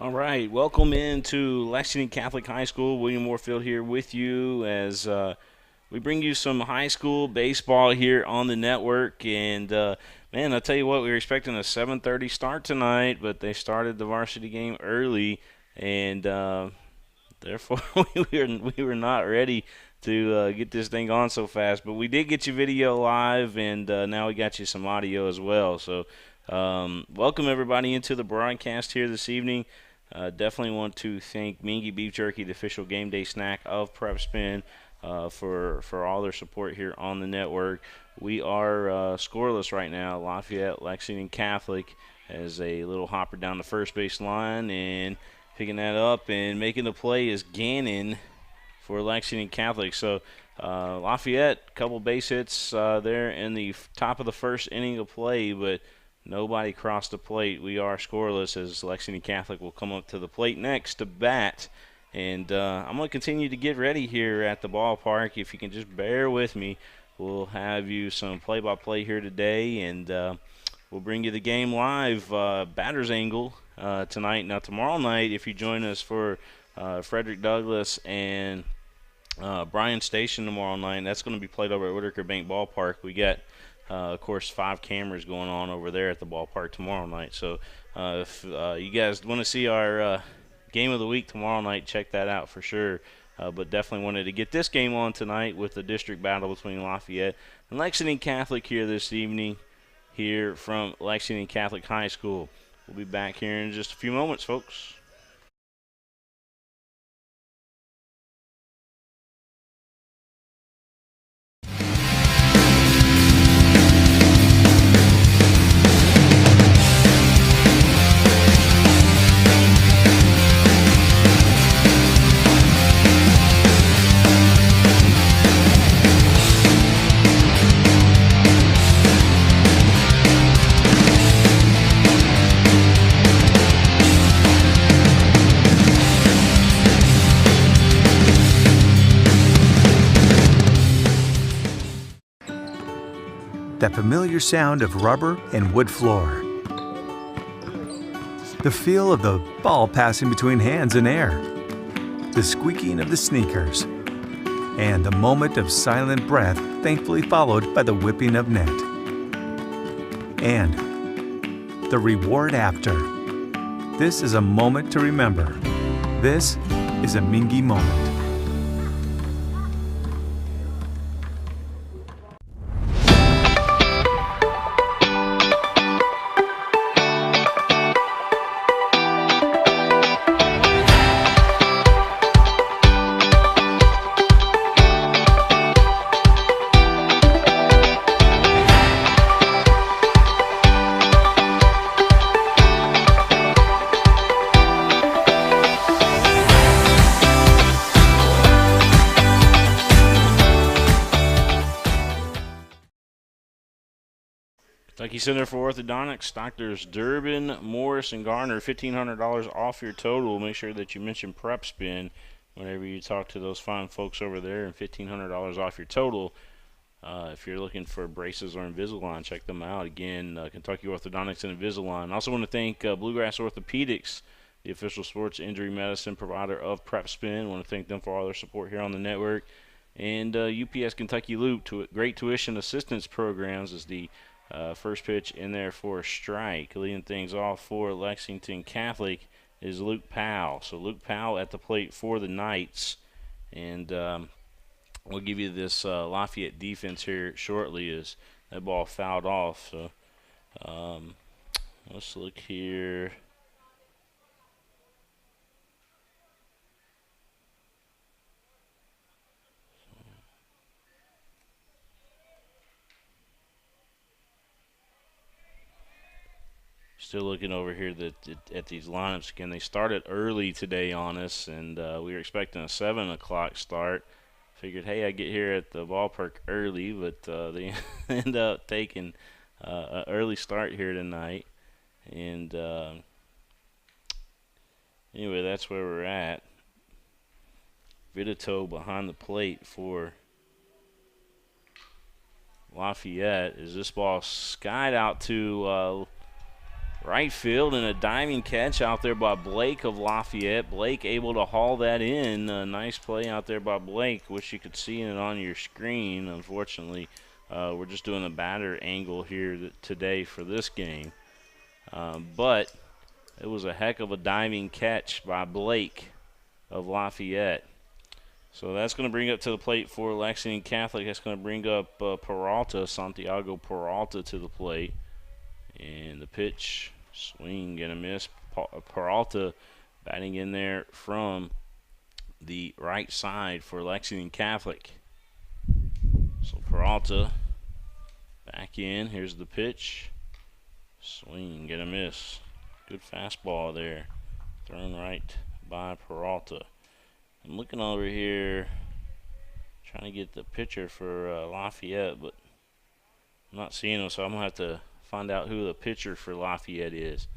All right, welcome into Lexington Catholic High School. William Warfield here with you as we bring you some high school baseball here on the network. And man, I'll tell you what, we were expecting a 7:30 start tonight, but they started the varsity game early, and therefore we were not ready to get this thing on so fast. But we did get you video live, and now we got you some audio as well. So welcome everybody into the broadcast here this evening. Definitely want to thank Mingua Beef Jerky, the official game day snack of PrepSpin, for all their support here on the network. We are scoreless right now. Lafayette, Lexington Catholic as a little hopper down the first base line, and picking that up and making the play is Gannon for Lexington Catholic. So Lafayette, couple base hits there in the top of the first inning of play, but nobody crossed the plate. We are scoreless as Lexington Catholic will come up to the plate next to bat. And I'm going to continue to get ready here at the ballpark. If you can just bear with me, we'll have you some play-by-play here today, and we'll bring you the game live, batter's angle tonight. Now, tomorrow night, if you join us for Frederick Douglass and Bryan Station tomorrow night, that's going to be played over at Whitaker Bank Ballpark. We got of course, 5 cameras going on over there at the ballpark tomorrow night. So if you guys want to see our game of the week tomorrow night, check that out for sure. But definitely wanted to get this game on tonight with the district battle between Lafayette and Lexington Catholic here this evening here from Lexington Catholic High School. We'll be back here in just a few moments, folks. That familiar sound of rubber and wood floor. The feel of the ball passing between hands and air. The squeaking of the sneakers. And the moment of silent breath thankfully followed by the whipping of net. And the reward after. This is a moment to remember. This is a Mingua moment. Kentucky Center for Orthodontics, Doctors Durbin, Morris, and Garner, $1,500 off your total. Make sure that you mention PrepSpin whenever you talk to those fine folks over there, and $1,500 off your total. If you're looking for braces or Invisalign, check them out. Again, Kentucky Orthodontics and Invisalign. I also want to thank Bluegrass Orthopedics, the official sports injury medicine provider of PrepSpin. I want to thank them for all their support here on the network. And UPS Kentucky Loop, great tuition assistance programs, is the first pitch in there for a strike. Leading things off for Lexington Catholic is Luke Powell. So Luke Powell at the plate for the Knights. And we'll give you this Lafayette defense here shortly as that ball fouled off. So let's look here. Still looking over here at these lineups again. They started early today on us, and we were expecting a 7 o'clock start. Figured, hey, I get here at the ballpark early, but they end up taking an early start here tonight. And anyway, that's where we're at. Vidito behind the plate for Lafayette. Is this ball skied out to right field, and a diving catch out there by Blake of Lafayette. Blake able to haul that in. A nice play out there by Blake. Wish you could see it on your screen. Unfortunately, we're just doing a batter angle here today for this game. But it was a heck of a diving catch by Blake of Lafayette. So that's going to bring up to the plate for Lexington Catholic. That's going to bring up Peralta, Santiago Peralta, to the plate. And the pitch, swing and a miss. Peralta batting in there from the right side for Lexington Catholic. So Peralta back in. Here's the pitch. Swing and a miss. Good fastball there. Thrown right by Peralta. I'm looking over here, trying to get the pitcher for Lafayette, but I'm not seeing him, so I'm going to have to find out who the pitcher for Lafayette is.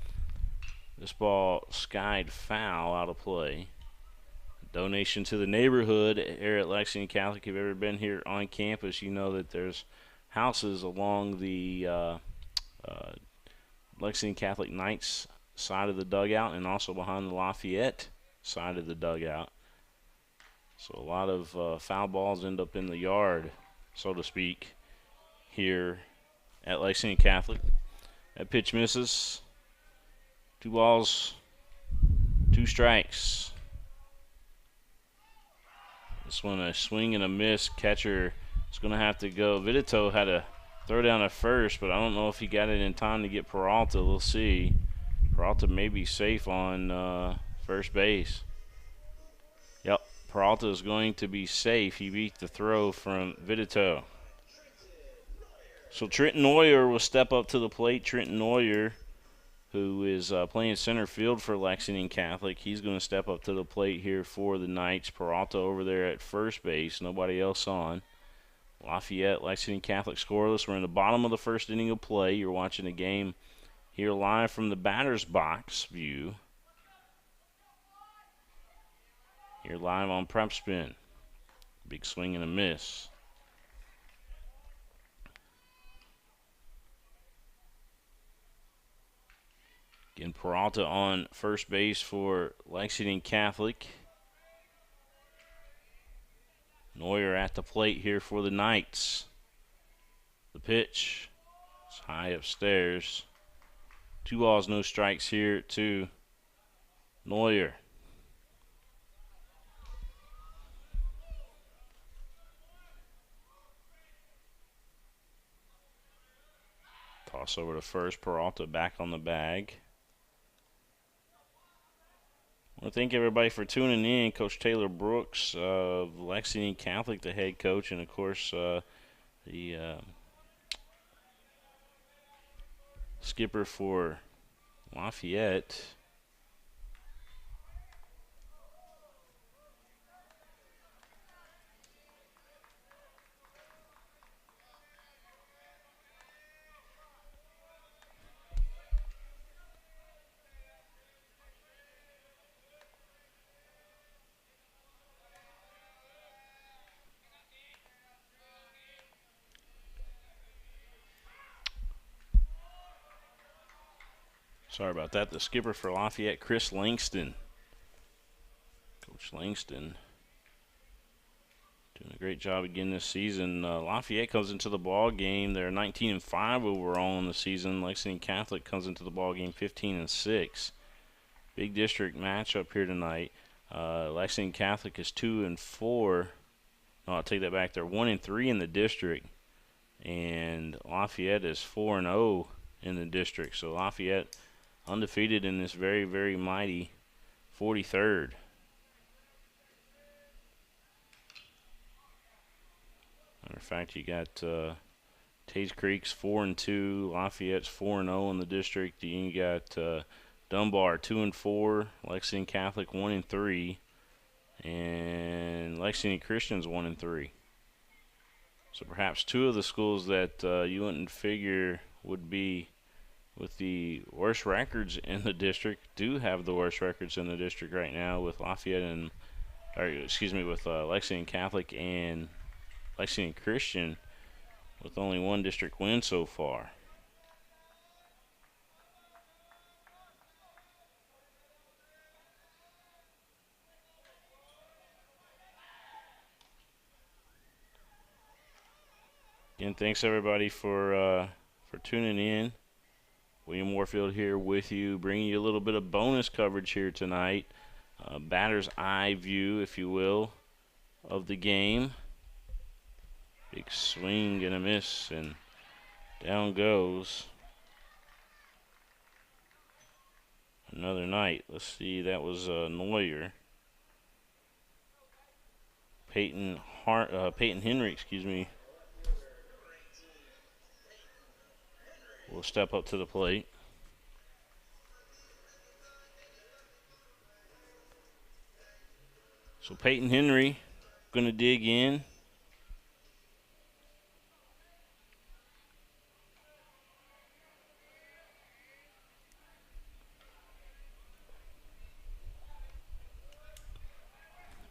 This ball skied foul, out of play. Donation to the neighborhood here at Lexington Catholic. If you've ever been here on campus, you know that there's houses along the Lexington Catholic Knights side of the dugout and also behind the Lafayette side of the dugout. So a lot of foul balls end up in the yard, so to speak, here at Lexington Catholic. That pitch misses. 2 balls, 2 strikes. This one a swing and a miss. Catcher is going to have to go. Vidito had a throw down at first, but I don't know if he got it in time to get Peralta. We'll see. Peralta may be safe on first base. Yep, Peralta is going to be safe. He beat the throw from Vidito. So Trenton Neuer will step up to the plate. Trenton Neuer, who is playing center field for Lexington Catholic, he's going to step up to the plate here for the Knights. Peralta over there at first base, nobody else on. Lafayette, Lexington Catholic scoreless. We're in the bottom of the first inning of play. You're watching the game here live from the batter's box view. Here live on PrepSpin. Big swing and a miss. Again, Peralta on first base for Lexington Catholic. Neuer at the plate here for the Knights. The pitch is high upstairs. 2 balls, no strikes here to Neuer. Toss over to first. Peralta back on the bag. I want to thank everybody for tuning in. Coach Taylor Brooks of Lexington Catholic, the head coach, and of course the skipper for Lafayette. Sorry about that. The skipper for Lafayette, Chris Langston. Coach Langston doing a great job again this season. Lafayette comes into the ball game. They're 19-5 overall in the season. Lexington Catholic comes into the ball game 15-6. Big district matchup here tonight. Lexington Catholic is 2-4. No, I'll take that back. They're 1-3 in the district, and Lafayette is 4-0 in the district. So Lafayette undefeated in this very, very mighty 43rd. Matter of fact, you got Taze Creek's 4-2, Lafayette's 4-0 in the district. You got Dunbar 2-4, Lexington Catholic 1-3, and Lexington Christian's 1-3. So perhaps 2 of the schools that you wouldn't figure would be with the worst records in the district do have the worst records in the district right now, with Lafayette and, with Lexington Catholic and Lexington Christian with only 1 district win so far. Again, thanks everybody for tuning in. William Warfield here with you, bringing you a little bit of bonus coverage here tonight. Batter's eye view, if you will, of the game. Big swing and a miss, and down goes. Another night. Let's see, that was Neuer. Peyton Henry, will step up to the plate. So Peyton Henry going to dig in.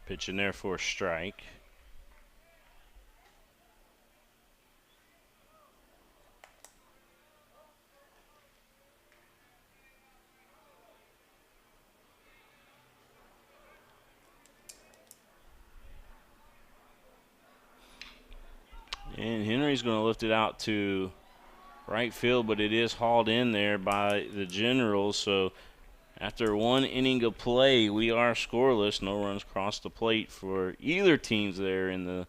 Pitching there for a strike. And Henry's going to lift it out to right field, but it is hauled in there by the Generals. So after one inning of play, we are scoreless. No runs crossed the plate for either teams there in the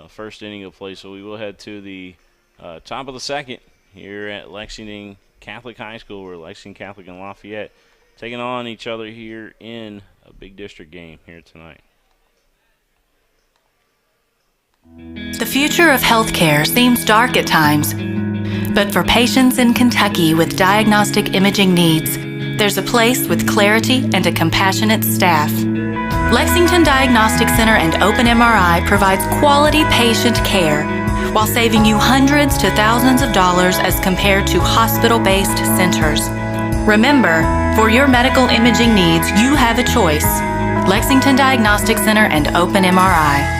first inning of play. So we will head to the top of the second here at Lexington Catholic High School, where Lexington Catholic and Lafayette taking on each other here in a big district game here tonight. The future of healthcare seems dark at times, but for patients in Kentucky with diagnostic imaging needs, there's a place with clarity and a compassionate staff. Lexington Diagnostic Center and Open MRI provides quality patient care while saving you hundreds to thousands of dollars as compared to hospital-based centers. Remember, for your medical imaging needs, you have a choice. Lexington Diagnostic Center and Open MRI.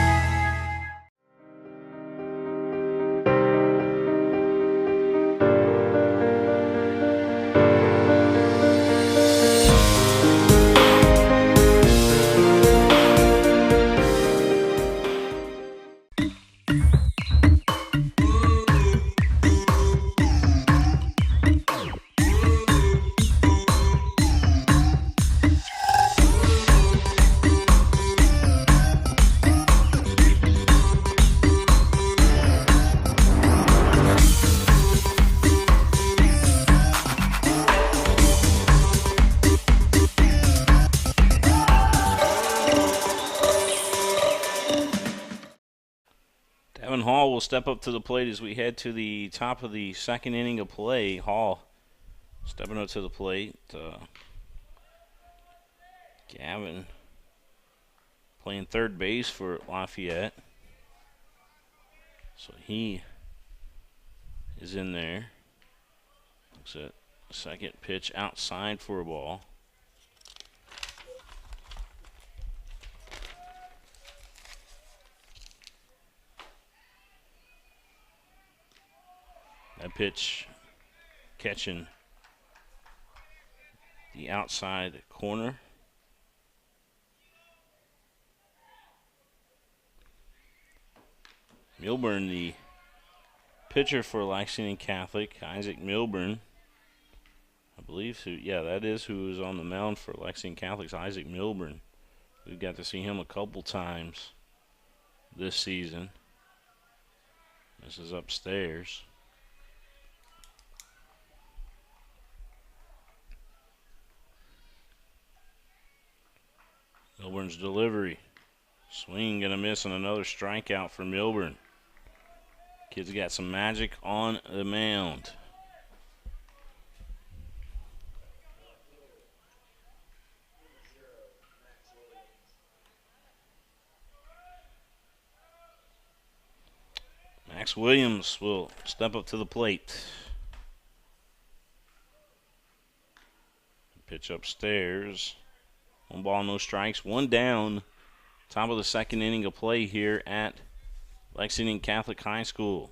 Hall will step up to the plate as we head to the top of the second inning of play. Hall stepping up to the plate. Gavin playing third base for Lafayette. So he is in there. Looks at second pitch outside for a ball. That pitch catching the outside corner. Milburn, the pitcher for Lexington Catholic, Isaac Milburn, I believe, that is who is on the mound for Lexington Catholic's Isaac Milburn. We've got to see him a couple times this season. This is upstairs. Milburn's delivery. Swing and a miss and another strikeout for Milburn. Kid's got some magic on the mound. Max Williams will step up to the plate. Pitch upstairs. One ball, no strikes, one down. Top of the second inning of play here at Lexington Catholic High School.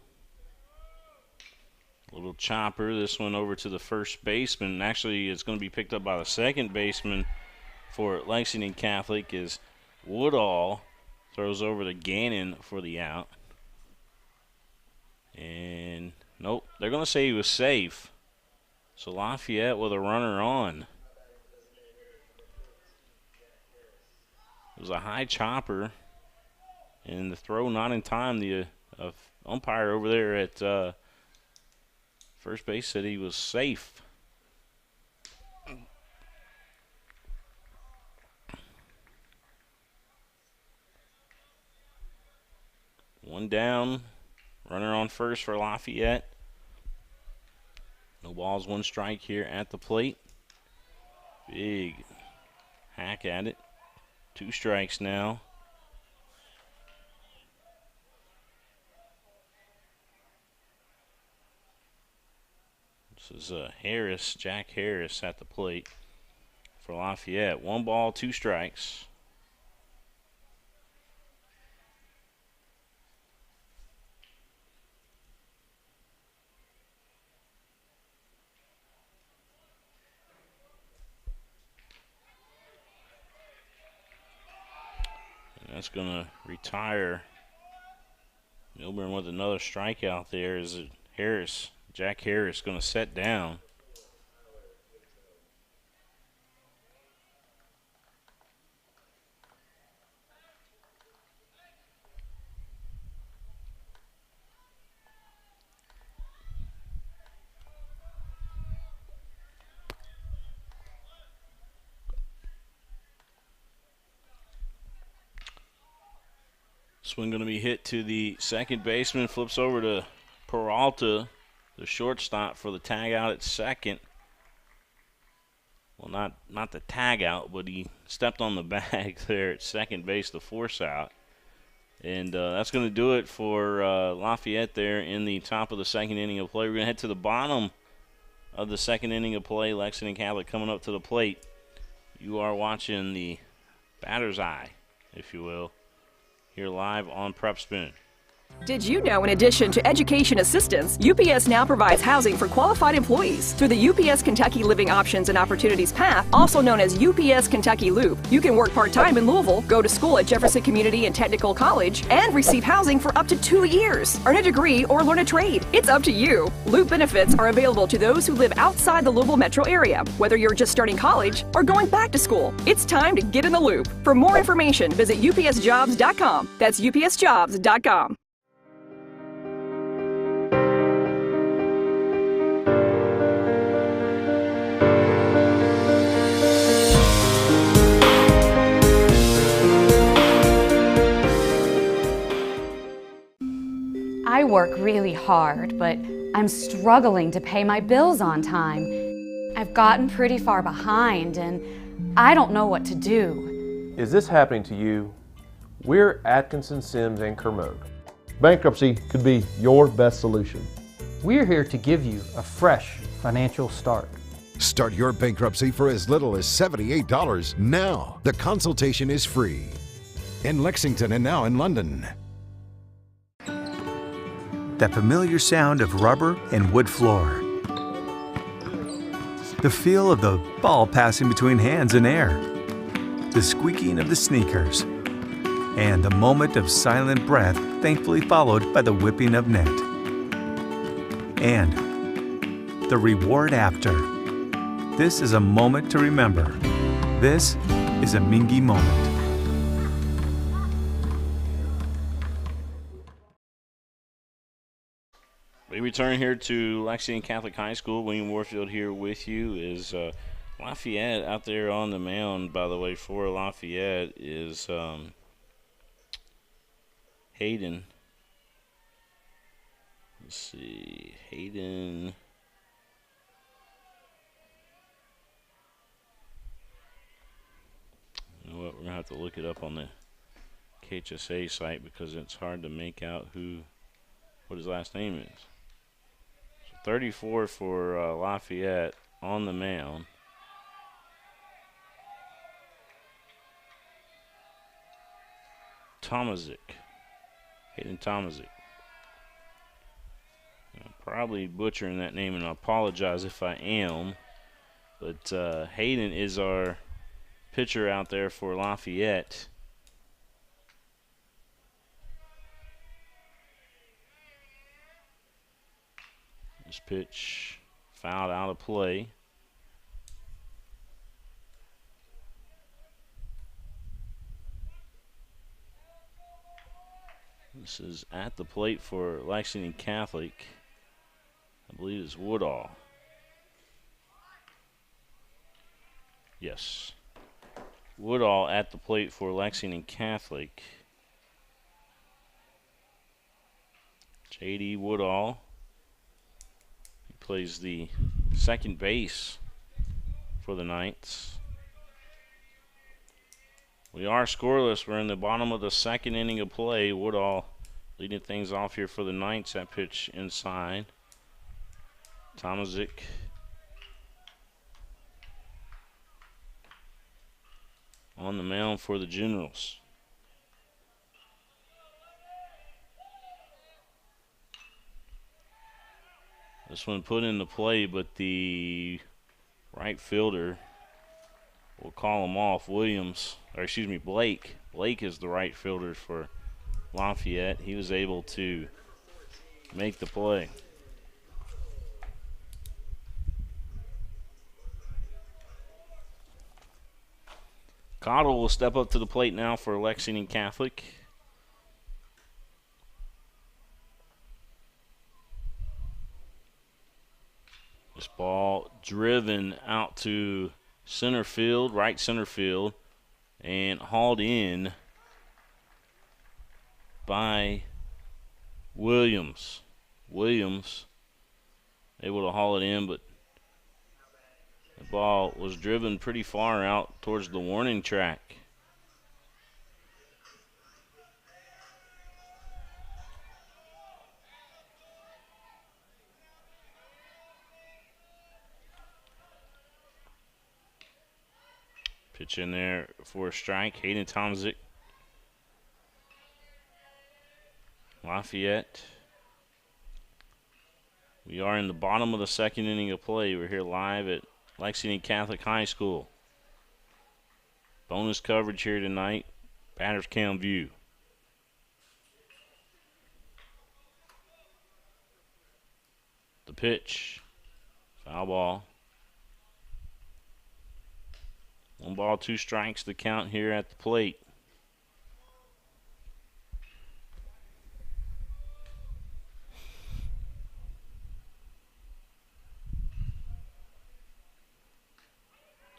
A little chopper, this one over to the first baseman. Actually, it's going to be picked up by the second baseman for Lexington Catholic as Woodall throws over to Gannon for the out. And nope, they're going to say he was safe. So Lafayette with a runner on. It was a high chopper, and the throw not in time. The umpire over there at first base said he was safe. One down, runner on first for Lafayette. No balls, one strike here at the plate. Big hack at it. 2 strikes now. This is Harris, Jack Harris at the plate for Lafayette. 1 ball, 2 strikes. And that's going to retire Milburn with another strikeout there. Is it Harris? Jack Harris going to set down. Swing going to be hit to the second baseman. Flips over to Peralta, the shortstop, for the tag out at second. Well, not the tag out, but he stepped on the bag there at second base to force out. And that's going to do it for Lafayette there in the top of the second inning of play. We're going to head to the bottom of the second inning of play. Lexington Catholic coming up to the plate. You are watching the batter's eye, if you will, here live on PrepSpin. Did you know, in addition to education assistance, UPS now provides housing for qualified employees through the UPS Kentucky Living Options and Opportunities Path, also known as UPS Kentucky Loop. You can work part-time in Louisville, go to school at Jefferson Community and Technical College, and receive housing for up to 2 years. Earn a degree or learn a trade. It's up to you. Loop benefits are available to those who live outside the Louisville metro area, whether you're just starting college or going back to school. It's time to get in the loop. For more information, visit upsjobs.com. That's upsjobs.com. I work really hard, but I'm struggling to pay my bills on time. I've gotten pretty far behind, and I don't know what to do. Is this happening to you? We're Atkinson, Sims, and Kermode. Bankruptcy could be your best solution. We're here to give you a fresh financial start. Start your bankruptcy for as little as $78 now. The consultation is free. In Lexington and now in London. That familiar sound of rubber and wood floor. The feel of the ball passing between hands and air. The squeaking of the sneakers. And a moment of silent breath, thankfully followed by the whipping of net. And the reward after. This is a moment to remember. This is a Mingua moment. We return here to Lexington Catholic High School. William Warfield here with you. Is Lafayette out there on the mound, by the way, for Lafayette is Hayden. Let's see. Hayden. You know what? We're going to have to look it up on the KHSA site because it's hard to make out what his last name is. 34 for Lafayette on the mound. Tomazic. Hayden Tomazic. I'm probably butchering that name, and I apologize if I am. But Hayden is our pitcher out there for Lafayette. This pitch fouled out of play. This is at the plate for Lexington Catholic. I believe it's Woodall. Yes. Woodall at the plate for Lexington Catholic. J.D. Woodall. He plays the second base for the Knights. We are scoreless. We're in the bottom of the second inning of play. Woodall leading things off here for the Knights. That pitch inside. Tomazic. On the mound for the Generals. This one put into play, but the right fielder will call him off. Blake. Blake is the right fielder for Lafayette. He was able to make the play. Cottle will step up to the plate now for Lexington Catholic. This ball driven out to center field, right center field, and hauled in by Williams. Williams able to haul it in, but the ball was driven pretty far out towards the warning track. Pitch in there for a strike. Hayden Tomzik. Lafayette. We are in the bottom of the second inning of play. We're here live at Lexington Catholic High School. Bonus coverage here tonight. Batter's cam view. The pitch. Foul ball. 1 ball, 2 strikes to count here at the plate.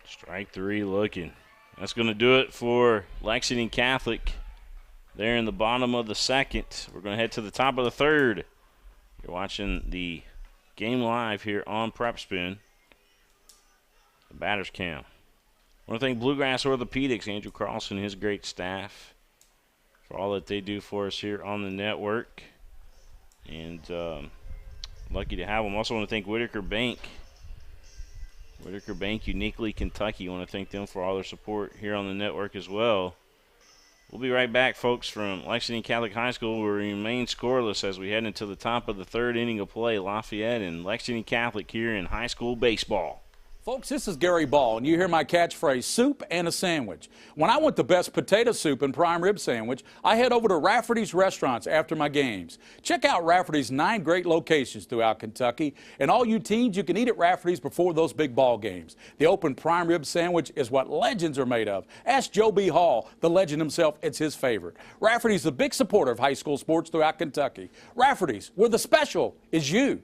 Strike 3 looking. That's going to do it for Lexington Catholic. There in the bottom of the second. We're going to head to the top of the third. You're watching the game live here on PrepSpin. The batter's cam. I want to thank Bluegrass Orthopedics, Andrew Carlson, and his great staff for all that they do for us here on the network. And lucky to have them. Also want to thank Whitaker Bank. Whitaker Bank, uniquely Kentucky. I want to thank them for all their support here on the network as well. We'll be right back, folks, from Lexington Catholic High School. We remain scoreless as we head into the top of the third inning of play. Lafayette and Lexington Catholic here in high school baseball. Folks, this is Gary Ball, and you hear my catchphrase, soup and a sandwich. When I want the best potato soup and prime rib sandwich, I head over to Rafferty's Restaurants after my games. Check out Rafferty's 9 great locations throughout Kentucky, and all you teens, you can eat at Rafferty's before those big ball games. The open prime rib sandwich is what legends are made of. Ask Joe B. Hall, the legend himself, it's his favorite. Rafferty's a big supporter of high school sports throughout Kentucky. Rafferty's, where the special is you.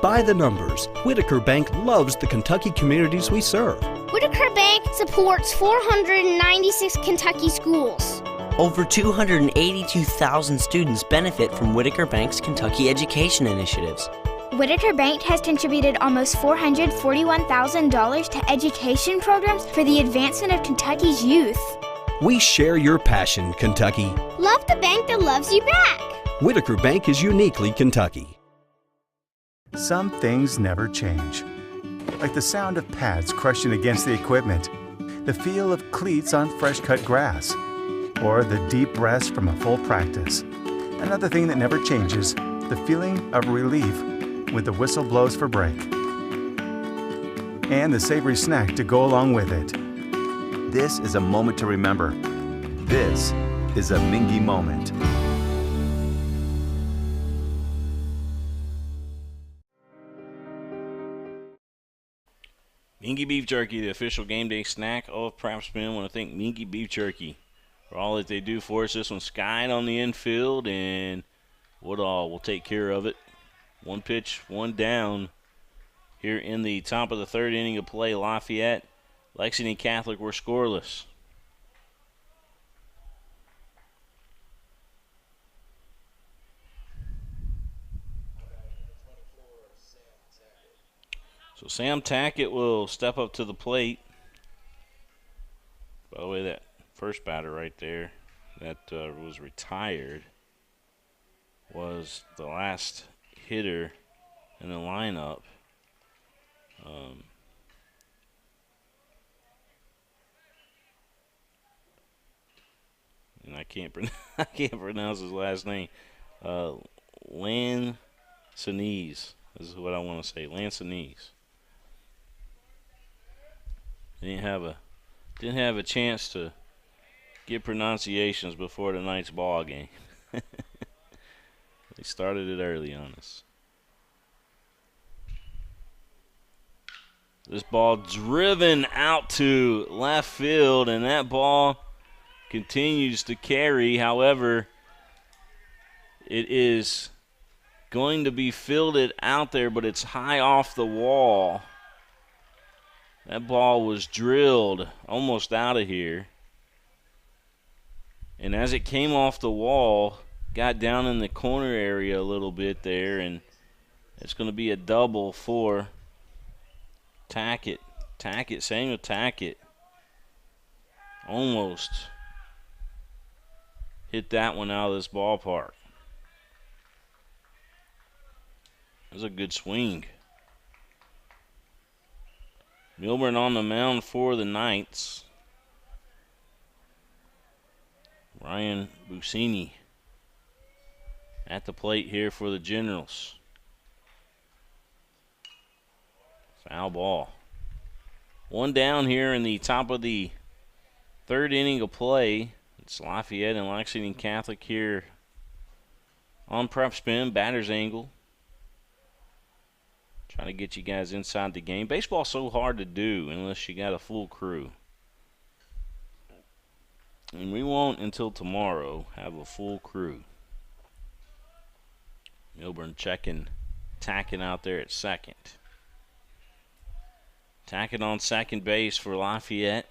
By the numbers, Whitaker Bank loves the Kentucky communities we serve. Whitaker Bank supports 496 Kentucky schools. Over 282,000 students benefit from Whitaker Bank's Kentucky education initiatives. Whitaker Bank has contributed almost $441,000 to education programs for the advancement of Kentucky's youth. We share your passion, Kentucky. Love the bank that loves you back. Whitaker Bank is uniquely Kentucky. Some things never change. Like the sound of pads crushing against the equipment, the feel of cleats on fresh-cut grass, or the deep rest from a full practice. Another thing that never changes, the feeling of relief when the whistle blows for break. And the savory snack to go along with it. This is a moment to remember. This is a Mingua moment. Mingua Beef Jerky, the official game day snack of PrepSpin. I want to thank Mingua Beef Jerky for all that they do for us. This one's skied on the infield, and Woodall will take care of it. One pitch, one down here in the top of the third inning of play. Lafayette, Lexington Catholic were scoreless. So Sam Tackett will step up to the plate. By the way, that first batter right there that was retired was the last hitter in the lineup. And I can't pronounce his last name. Lansanese is what I want to say. Lansanese. Didn't have a chance to get pronunciations before tonight's ball game. They started it early on us. This ball driven out to left field, and that ball continues to carry. However, it is going to be fielded out there, but it's high off the wall. That ball was drilled almost out of here. And as it came off the wall, got down in the corner area a little bit there, and it's going to be a double for Tackett. Samuel Tackett almost hit that one out of this ballpark. It was a good swing. Milburn on the mound for the Knights. Ryan Busini at the plate here for the Generals. Foul ball. One down here in the top of the third inning of play. It's Lafayette and Lexington Catholic here on PrepSpin, batter's angle. Trying to get you guys inside the game. Baseball's so hard to do unless you got a full crew. And we won't until tomorrow have a full crew. Milburn checking Tackett out there at second. Tackett on second base for Lafayette.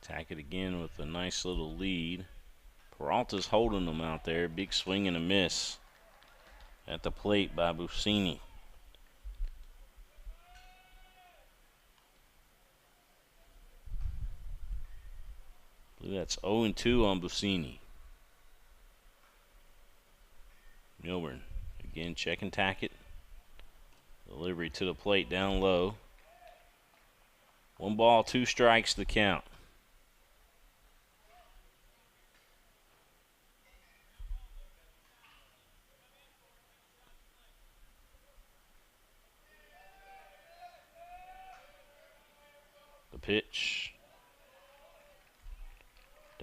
Tackett again with a nice little lead. Peralta's holding them out there. Big swing and a miss at the plate by Busini. I believe that's 0-2 on Busini. Milburn again checking Tackett. Delivery to the plate down low. 1 ball, 2 strikes the count. Pitch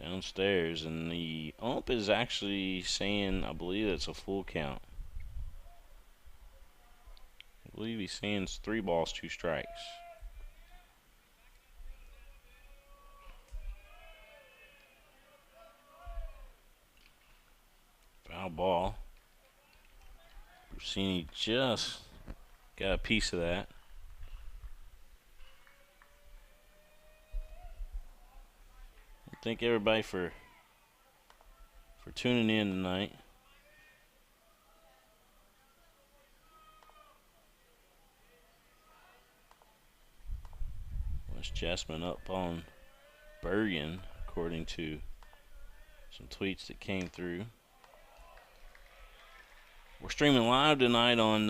downstairs, and the ump is actually saying, I believe it's a full count. I believe he's saying it's 3 balls, 2 strikes. Foul ball. Busini just got a piece of that. Thank everybody for tuning in tonight. Wes Chessman up on Bergen, according to some tweets that came through. We're streaming live tonight on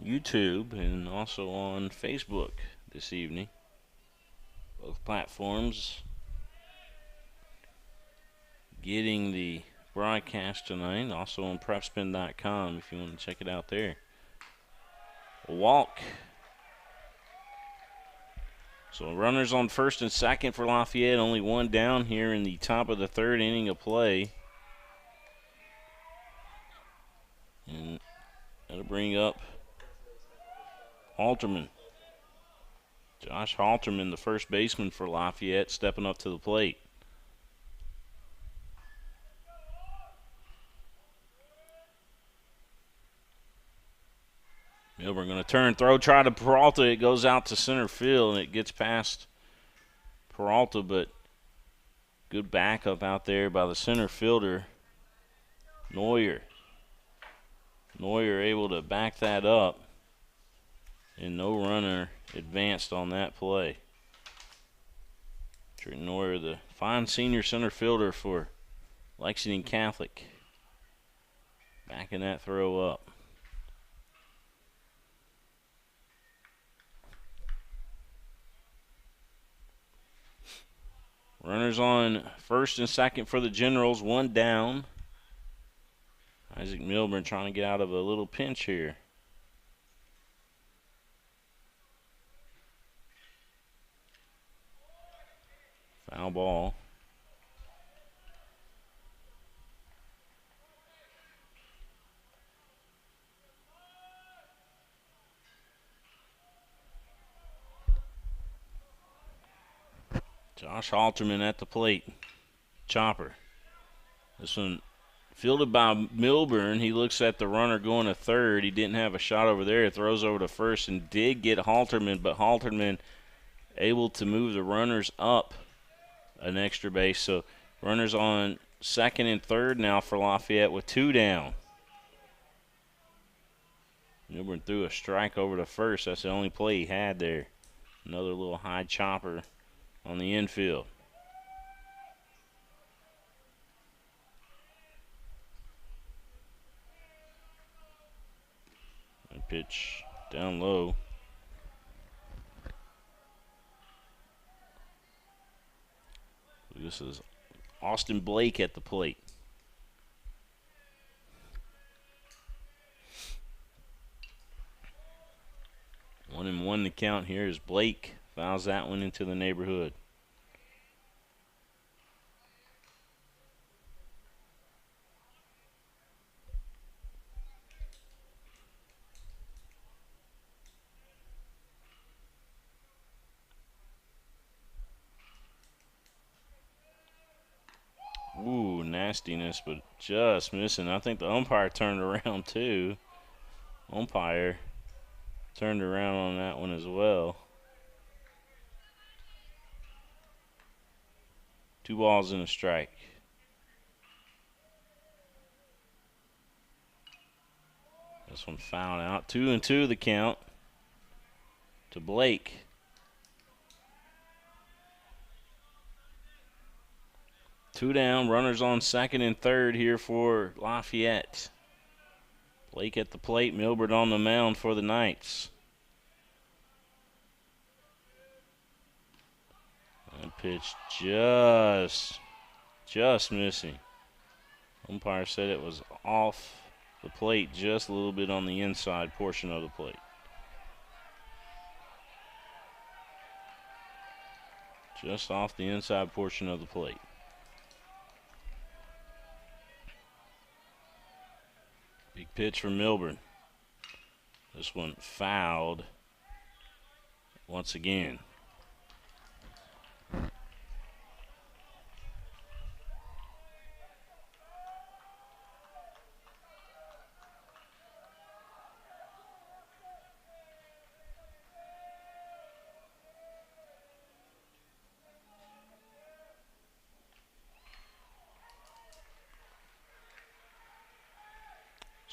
YouTube and also on Facebook this evening. Both platforms getting the broadcast tonight. Also on PrepSpin.com if you want to check it out there. A walk. So runners on first and second for Lafayette. Only one down here in the top of the third inning of play. And that'll bring up Halterman. Josh Halterman, the first baseman for Lafayette, stepping up to the plate. Milburn going to turn, throw, try to Peralta. It goes out to center field, and it gets past Peralta, but good backup out there by the center fielder, Neuer. Neuer able to back that up, and no runner advanced on that play. Trent Neuer, the fine senior center fielder for Lexington Catholic, backing that throw up. Runners on first and second for the Generals, one down. Isaac Milburn trying to get out of a little pinch here. Foul ball. Josh Halterman at the plate. Chopper. This one fielded by Milburn. He looks at the runner going to third. He didn't have a shot over there. He throws over to first and did get Halterman, but Halterman able to move the runners up an extra base. So runners on second and third now for Lafayette with two down. Milburn threw a strike over to first. That's the only play he had there. Another little high chopper on the infield. And pitch down low. This is Austin Blake at the plate. One and one to count here as Blake fouls that one into the neighborhood. Ooh, nastiness, but just missing. I think the umpire turned around too. Umpire turned around on that one as well. 2 balls and a strike. This one fouled out. 2-2 the count to Blake. Two down, runners on second and third here for Lafayette. Blake at the plate, Milburn on the mound for the Knights. And pitch just missing. Umpire said it was off the plate, just a little bit on the inside portion of the plate. Just off the inside portion of the plate. Big pitch from Milburn. This one fouled once again.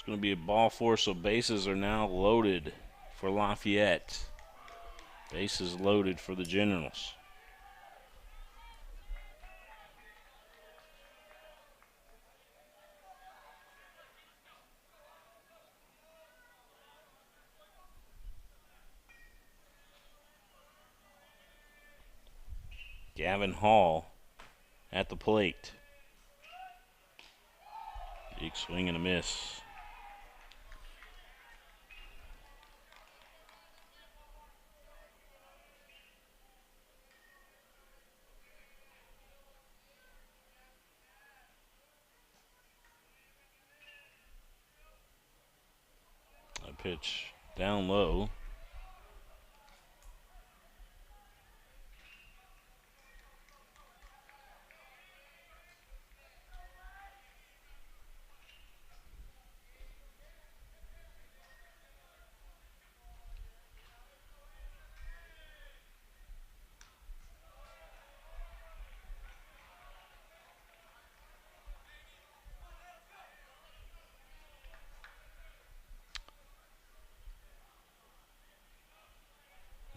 Going to be a ball four, so bases are now loaded for Lafayette. Bases loaded for the Generals. Gavin Hall at the plate. Big swing and a miss. A pitch down low.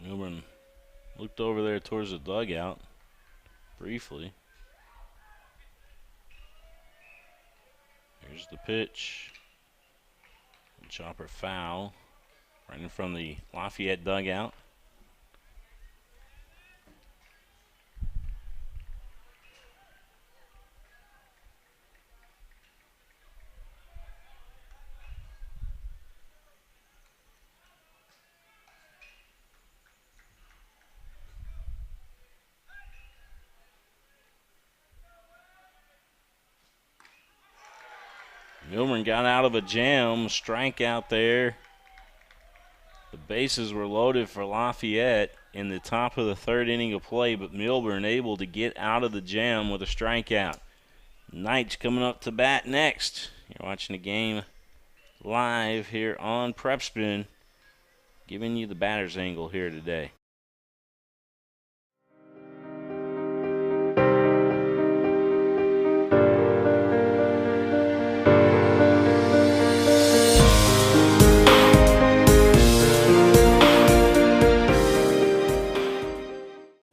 Durbin looked over there towards the dugout briefly. Here's the pitch. Chopper foul right in front of the Lafayette dugout. Milburn got out of a jam, strikeout there. The bases were loaded for Lafayette in the top of the third inning of play, but Milburn able to get out of the jam with a strikeout. Knight's coming up to bat next. You're watching the game live here on PrepSpin, giving you the batter's angle here today.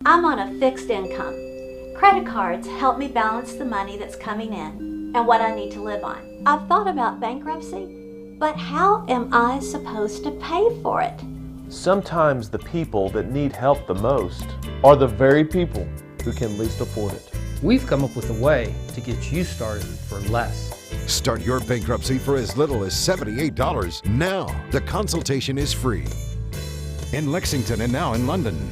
I'm on a fixed income. Credit cards help me balance the money that's coming in and what I need to live on. I've thought about bankruptcy, but how am I supposed to pay for it? Sometimes the people that need help the most are the very people who can least afford it. We've come up with a way to get you started for less. Start your bankruptcy for as little as $78 now. The consultation is free. In Lexington and now in London.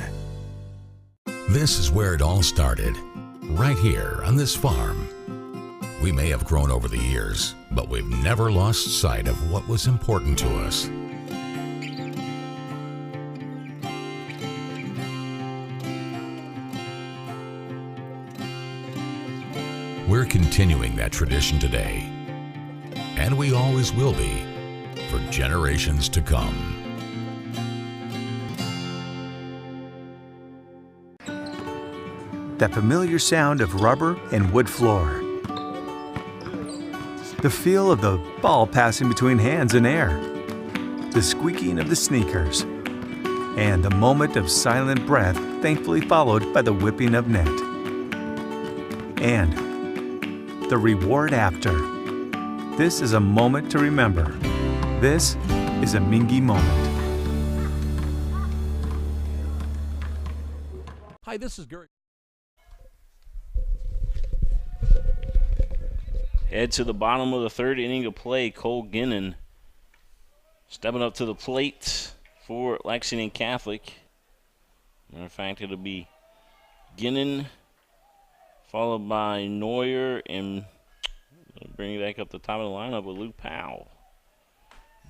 This is where it all started, right here on this farm. We may have grown over the years, but we've never lost sight of what was important to us. We're continuing that tradition today, and we always will be for generations to come. That familiar sound of rubber and wood floor. The feel of the ball passing between hands and air. The squeaking of the sneakers. And the moment of silent breath thankfully followed by the whipping of net. And the reward after. This is a moment to remember. This is a Mingua moment. Hi, this is Gary. Head to the bottom of the third inning of play. Cole Ginnon stepping up to the plate for Lexington Catholic. Matter of fact, it'll be Ginnon followed by Neuer, and bring it back up the top of the lineup with Luke Powell.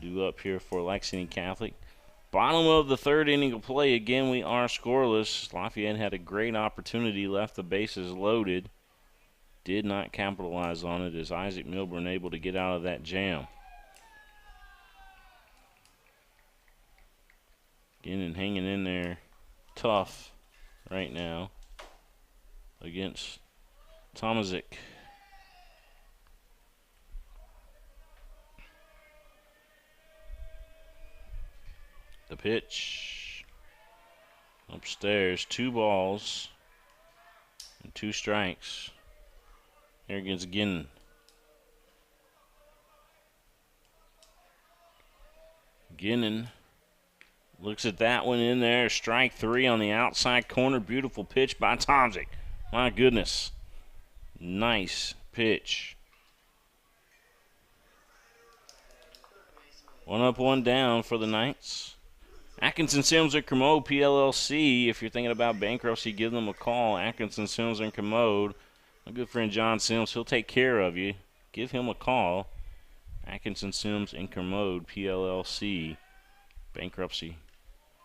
Due up here for Lexington Catholic. Bottom of the third inning of play. Again, we are scoreless. Lafayette had a great opportunity, left the bases loaded. Did not capitalize on it as Isaac Milburn able to get out of that jam. Ginnon hanging in there tough right now against Tomazic. The pitch upstairs, 2 balls and 2 strikes. Here against Ginnon. Ginnon looks at that one in there. Strike 3 on the outside corner. Beautiful pitch by Tomazic. My goodness. Nice pitch. 1 up, 1 down for the Knights. Atkinson, Sims, and Kermode, PLLC. If you're thinking about bankruptcy, give them a call. Atkinson, Sims, and Kermode. My good friend John Sims, he'll take care of you. Give him a call. Atkinson, Sims, and Kermode, PLLC. Bankruptcy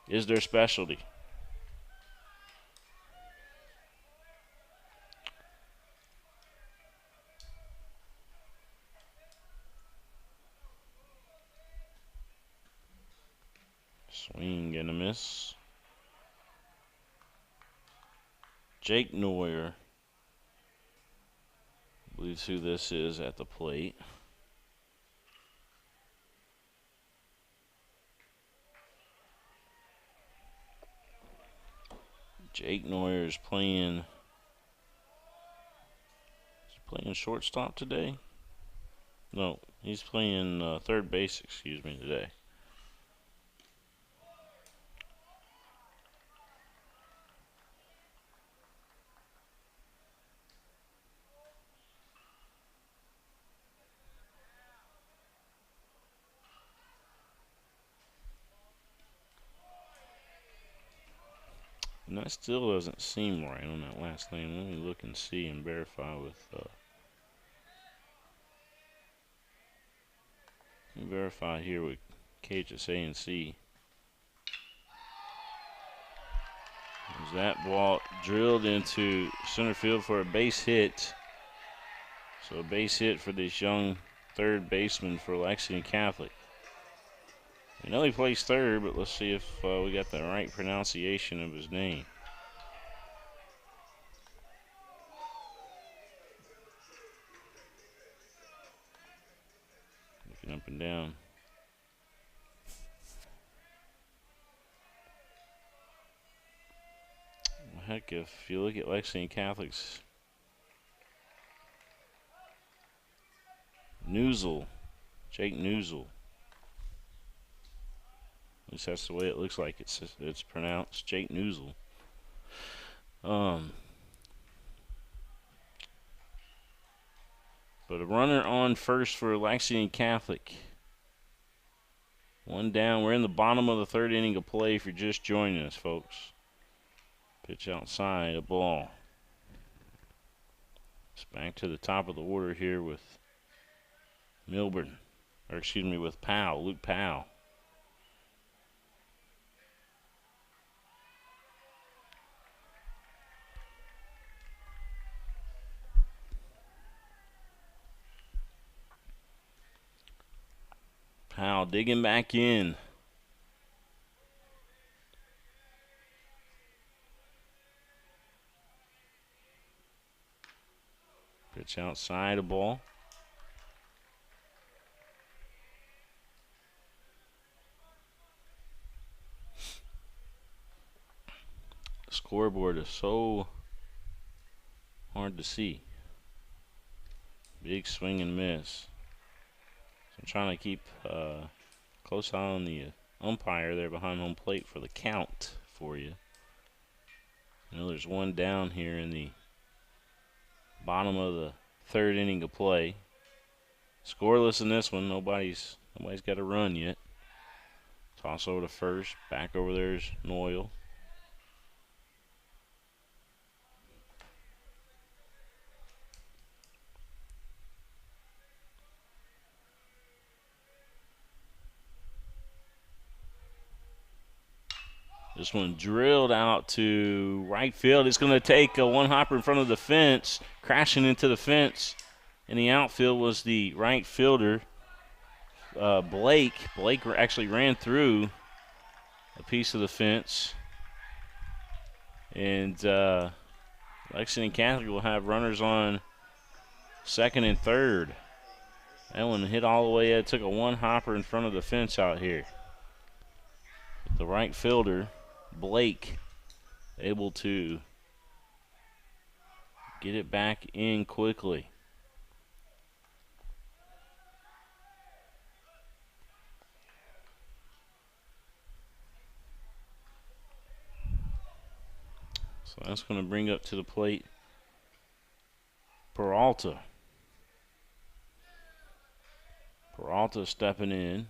is their specialty. Swing and a miss. Jake Neuer, believes who this is at the plate. Jake Neuer is playing shortstop today? No, he's playing third base, excuse me, today. And that still doesn't seem right on that last name. Let me look and see and verify with verify here with KHSA and see. Is that ball drilled into center field for a base hit? So a base hit for this young third baseman for Lexington Catholic. I know he plays third, but let's see if we got the right pronunciation of his name. Looking up and down. Well, heck, if you look at Lexington Catholic's Newsel, Jake Newsel. At least that's the way it looks like it's pronounced, Jake Newsel. But a runner on first for Lexington Catholic. 1 down. We're in the bottom of the 3rd inning of play if you're just joining us, folks. Pitch outside, a ball. It's back to the top of the order here with Milburn. Or excuse me, with Powell, Luke Powell. Powell digging back in. Pitch outside, a ball. The scoreboard is so hard to see. Big swing and miss. I'm trying to keep close eye on the umpire there behind home plate for the count for you. I know there's 1 down here in the bottom of the 3rd inning of play. Scoreless in this one. Nobody's got a run yet. Toss over to first. Back over there's Noyle. This one drilled out to right field. It's going to take a 1 hopper in front of the fence, crashing into the fence. In the outfield was the right fielder, Blake. Blake actually ran through a piece of the fence. And Lexington Catholic will have runners on 2nd and 3rd. That one hit all the way. It took a 1 hopper in front of the fence out here. The right fielder, Blake, able to get it back in quickly. So that's going to bring up to the plate Peralta. Peralta stepping in.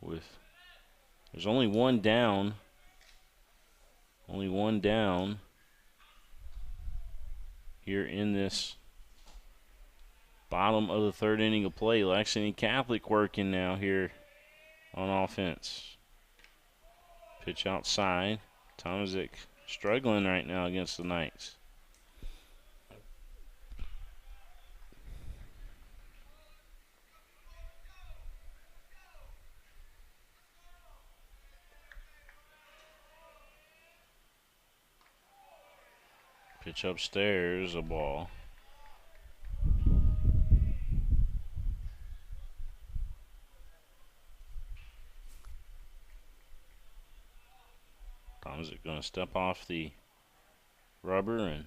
There's only one down. Only one down here in this bottom of the third inning of play. Lexington Catholic working now here on offense. Pitch outside. Tomazic struggling right now against the Knights. Pitch upstairs, a ball. Tomazic going to step off the rubber, and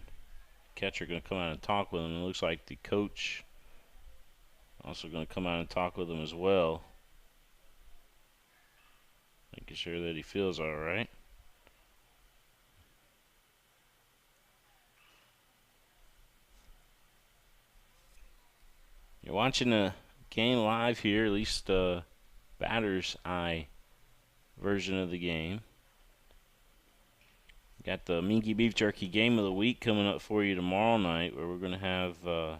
catcher going to come out and talk with him. It looks like the coach also going to come out and talk with him as well, making sure that he feels all right. You're watching the game live here, at least batter's eye version of the game. Got the Mingua Beef Jerky Game of the Week coming up for you tomorrow night, where we're going to have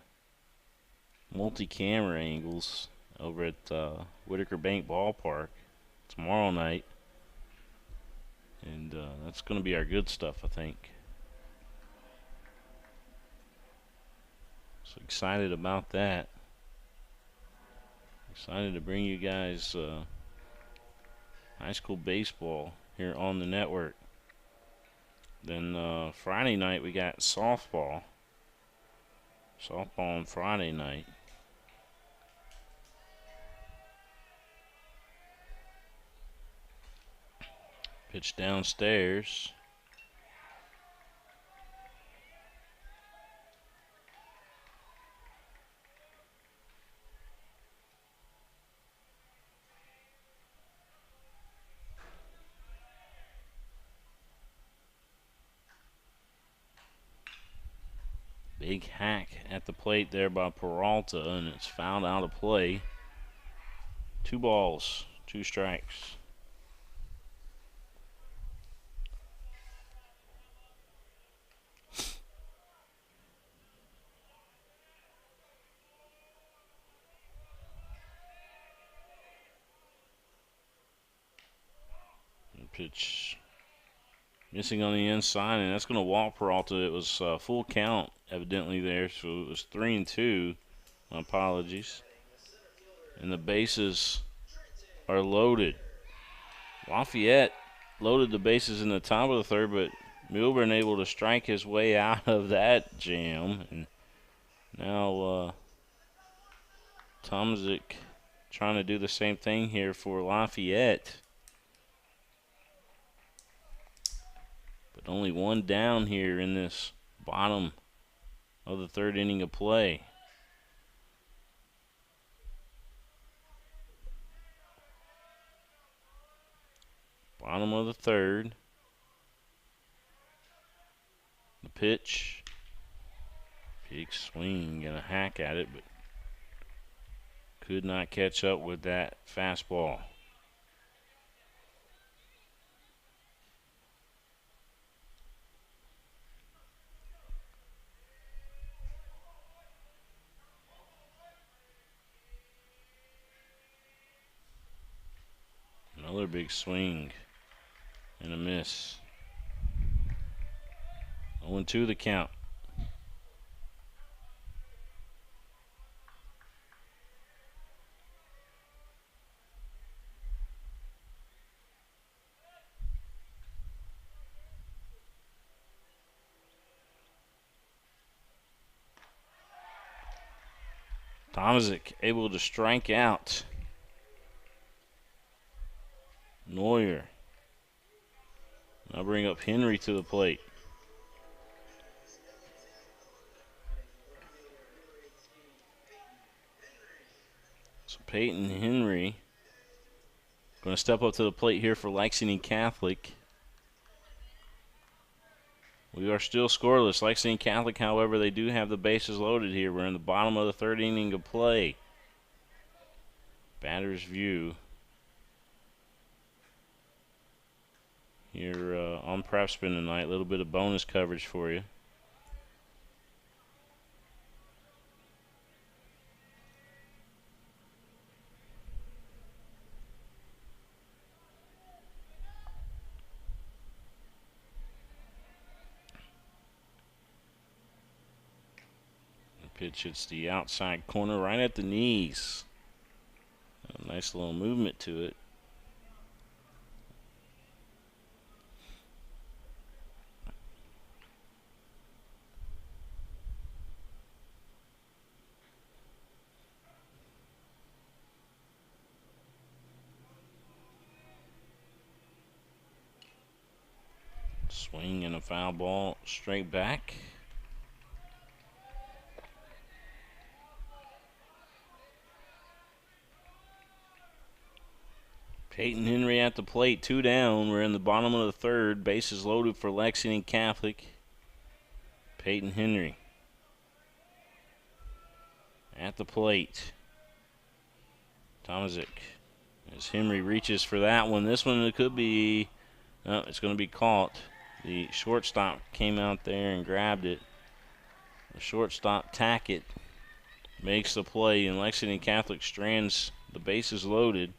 multi-camera angles over at Whitaker Bank Ballpark tomorrow night. And that's going to be our good stuff, I think. So excited about that. Excited to bring you guys high school baseball here on the network. Then Friday night we got softball. Softball on Friday night. Pitch downstairs. Big hack at the plate there by Peralta, and it's fouled out of play. 2 balls, 2 strikes. And pitch missing on the inside, and that's going to walk Peralta. It was full count evidently there, so it was 3-2. My apologies. And the bases are loaded. Lafayette loaded the bases in the top of the third, but Milburn able to strike his way out of that jam. And now Tomazic trying to do the same thing here for Lafayette. But only one down here in this bottom of the third inning of play. Bottom of the third. The pitch. Big swing and a hack at it, but could not catch up with that fastball. Another big swing and a miss. 0-2 the count. Tomazic able to strike out Neuer. Now bring up Henry to the plate. So Peyton Henry going to step up to the plate here for Lexington Catholic. We are still scoreless. Lexington Catholic, however, they do have the bases loaded here. We're in the bottom of the third inning of play. Batter's view. here on PrepSpin tonight. A little bit of bonus coverage for you. Pitch hits the outside corner right at the knees. A nice little movement to it. Swing and a foul ball straight back. Peyton Henry at the plate, 2 down. We're in the bottom of the third. Bases loaded for Lexington Catholic. Peyton Henry at the plate. Tomazic as Henry reaches for that one. This one, it could be, no, it's going to be caught. The shortstop came out there and grabbed it. The shortstop Tackett makes the play, and Lexington Catholic strands the bases loaded.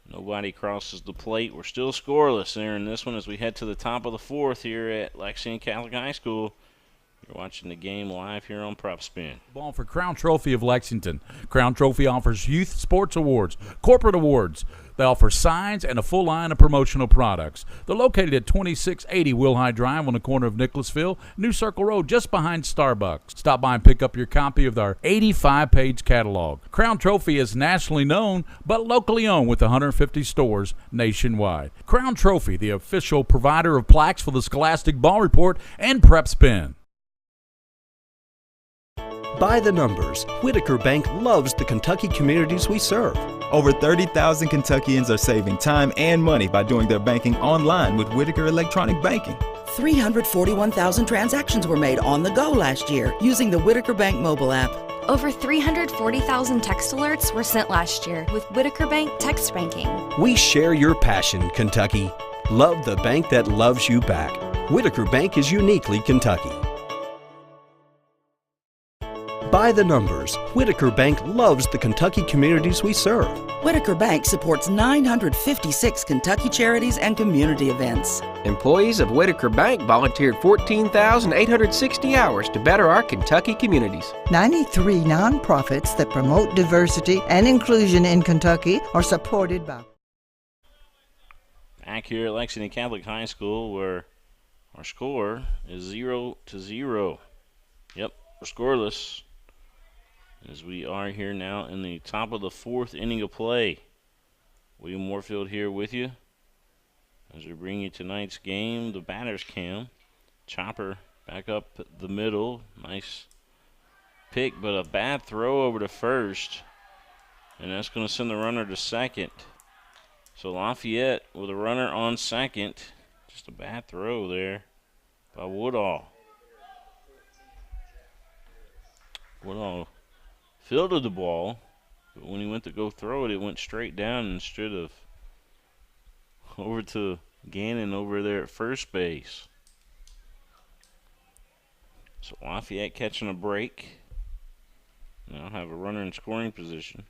Nobody crosses the plate. We're still scoreless there in this one as we head to the top of the fourth here at Lexington Catholic High School. You're watching the game live here on PrepSpin. Ball for Crown Trophy of Lexington. Crown Trophy offers youth sports awards, corporate awards. They offer signs and a full line of promotional products. They're located at 2680 Wilhite Drive on the corner of Nicholasville, New Circle Road, just behind Starbucks. Stop by and pick up your copy of our 85-page catalog. Crown Trophy is nationally known, but locally owned with 150 stores nationwide. Crown Trophy, the official provider of plaques for the Scholastic Ball Report and PrepSpin. By the numbers, Whitaker Bank loves the Kentucky communities we serve. Over 30,000 Kentuckians are saving time and money by doing their banking online with Whitaker Electronic Banking. 341,000 transactions were made on the go last year using the Whitaker Bank mobile app. Over 340,000 text alerts were sent last year with Whitaker Bank text banking. We share your passion, Kentucky. Love the bank that loves you back. Whitaker Bank is uniquely Kentucky. By the numbers, Whitaker Bank loves the Kentucky communities we serve. Whitaker Bank supports 956 Kentucky charities and community events. Employees of Whitaker Bank volunteered 14,860 hours to better our Kentucky communities. 93 nonprofits that promote diversity and inclusion in Kentucky are supported by. Back here at Lexington Catholic High School, where our score is 0-0. Yep, we're scoreless, as we are here now in the top of the fourth inning of play. William Warfield here with you as we bring you tonight's game, the batter's cam. Chopper back up the middle. Nice pick, but a bad throw over to first, and that's going to send the runner to second. So Lafayette with a runner on second. Just a bad throw there by Woodall. Woodall fielded the ball, but when he went to go throw it, it went straight down instead of over to Gannon over there at first base. So Lafayette catching a break. Now have a runner in scoring position.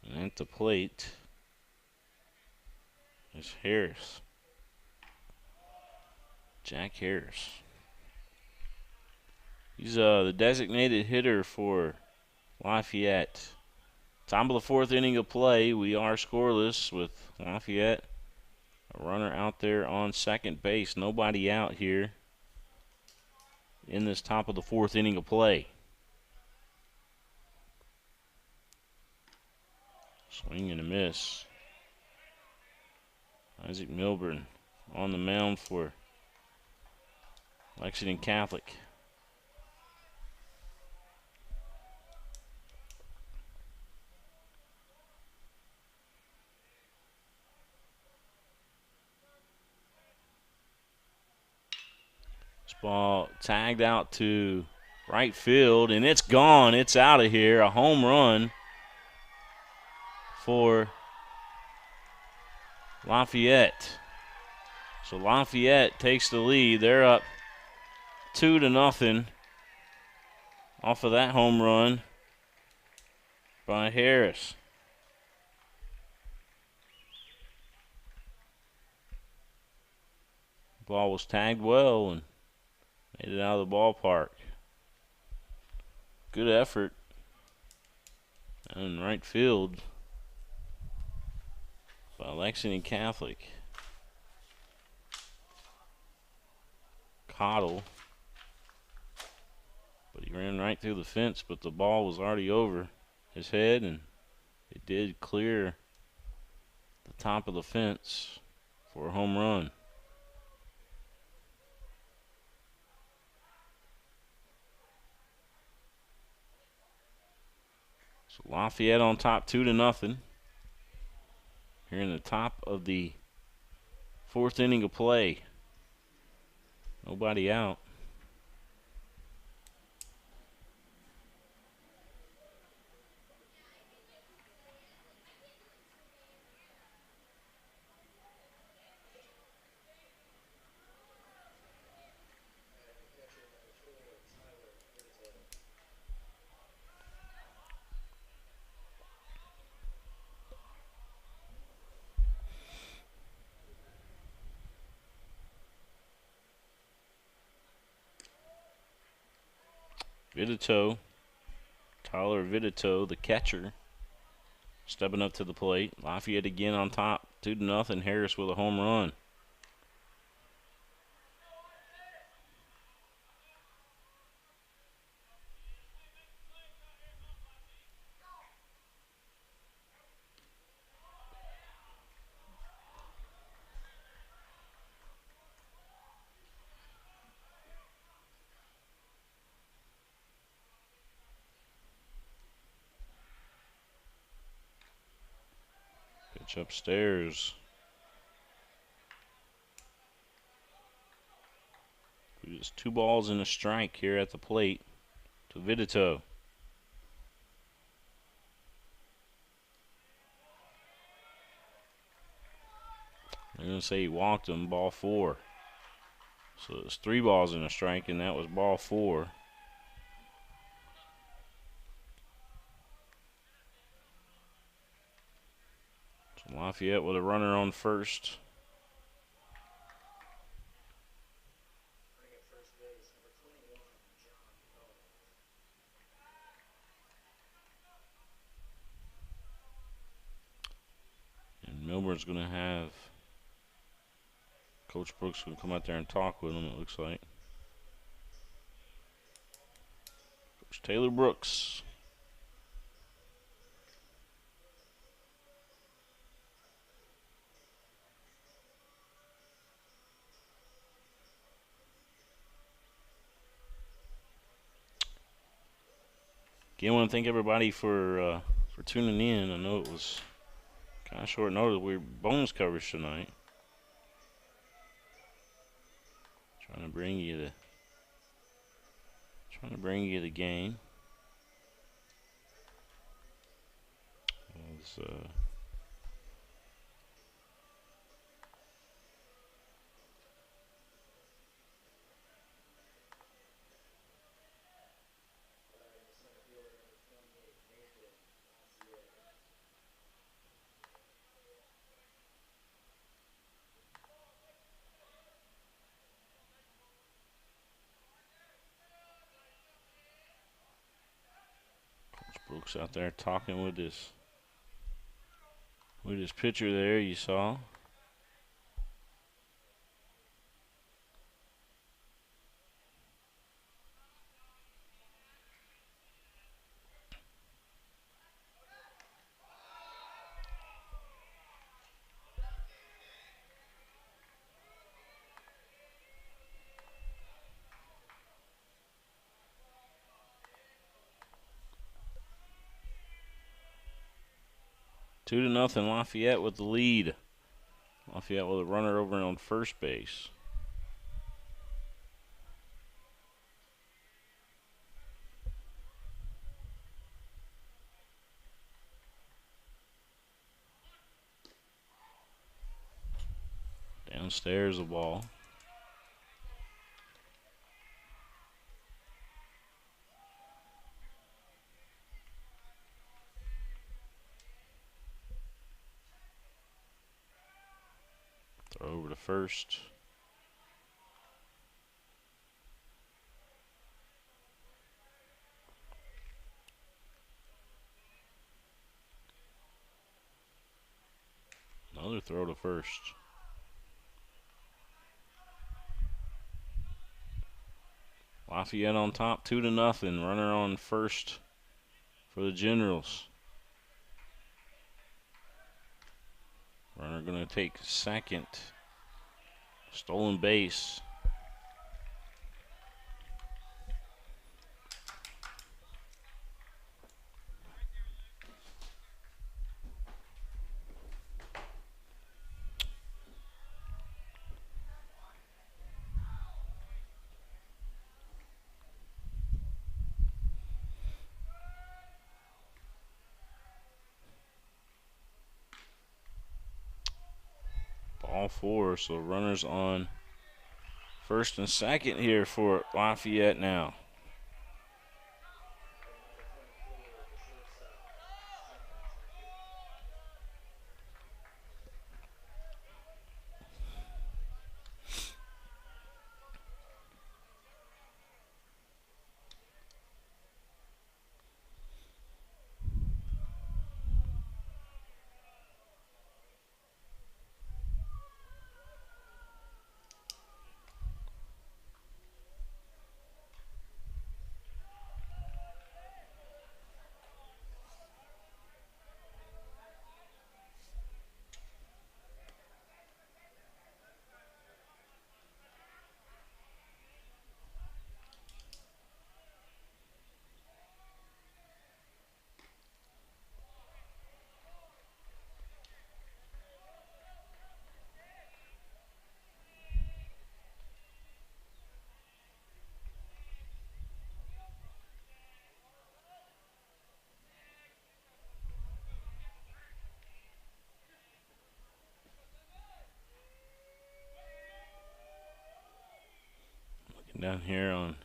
And at the plate is Harris. Jack Harris. He's the designated hitter for Lafayette. Top of the fourth inning of play. We are scoreless with Lafayette. A runner out there on second base. Nobody out here in this top of the fourth inning of play. Swing and a miss. Isaac Milburn on the mound for Lexington Catholic. This ball tagged out to right field, and it's gone. It's out of here. A home run for Lafayette. So Lafayette takes the lead. They're up 2-0 off of that home run by Harris. Ball was tagged well and made it out of the ballpark. Good effort in right field by Lexington Catholic. Cottle, but he ran right through the fence, but the ball was already over his head, and it did clear the top of the fence for a home run. So Lafayette on top 2-0. Here in the top of the fourth inning of play. Nobody out. Tyler Vidito, the catcher, stepping up to the plate. Lafayette again on top, 2-0. Harris with a home run. Upstairs. Just 2 balls and a strike here at the plate to Vidito. I'm going to say he walked him, ball 4. So it's 3 balls and a strike, and that was ball 4. Lafayette with a runner on first. And Milburn's going to have Coach Brooks going to come out there and talk with him, it looks like. Coach Taylor Brooks. Again, I want to thank everybody for tuning in. I know it was kind of short notice. We're bonus coverage tonight. Trying to bring you the game. Brooks out there talking with his pitcher there, you saw. Two to nothing, Lafayette with the lead. Lafayette with a runner over on first base. Downstairs the ball. Throw over to first. Another throw to first. Lafayette on top, 2-0. Runner on first for the Generals. Runner going to take second. Stolen base. Ball 4, so runners on first and second here for Lafayette now. Down here on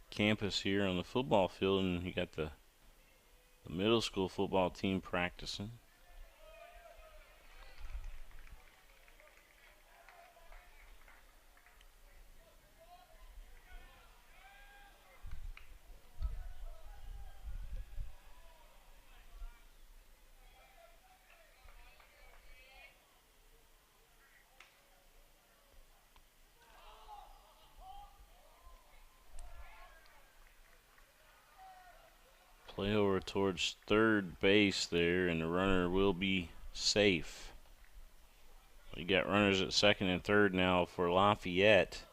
campus here on the football field, and you got the middle school football team practicing. Play over towards third base there, and the runner will be safe. We got runners at second and third now for Lafayette.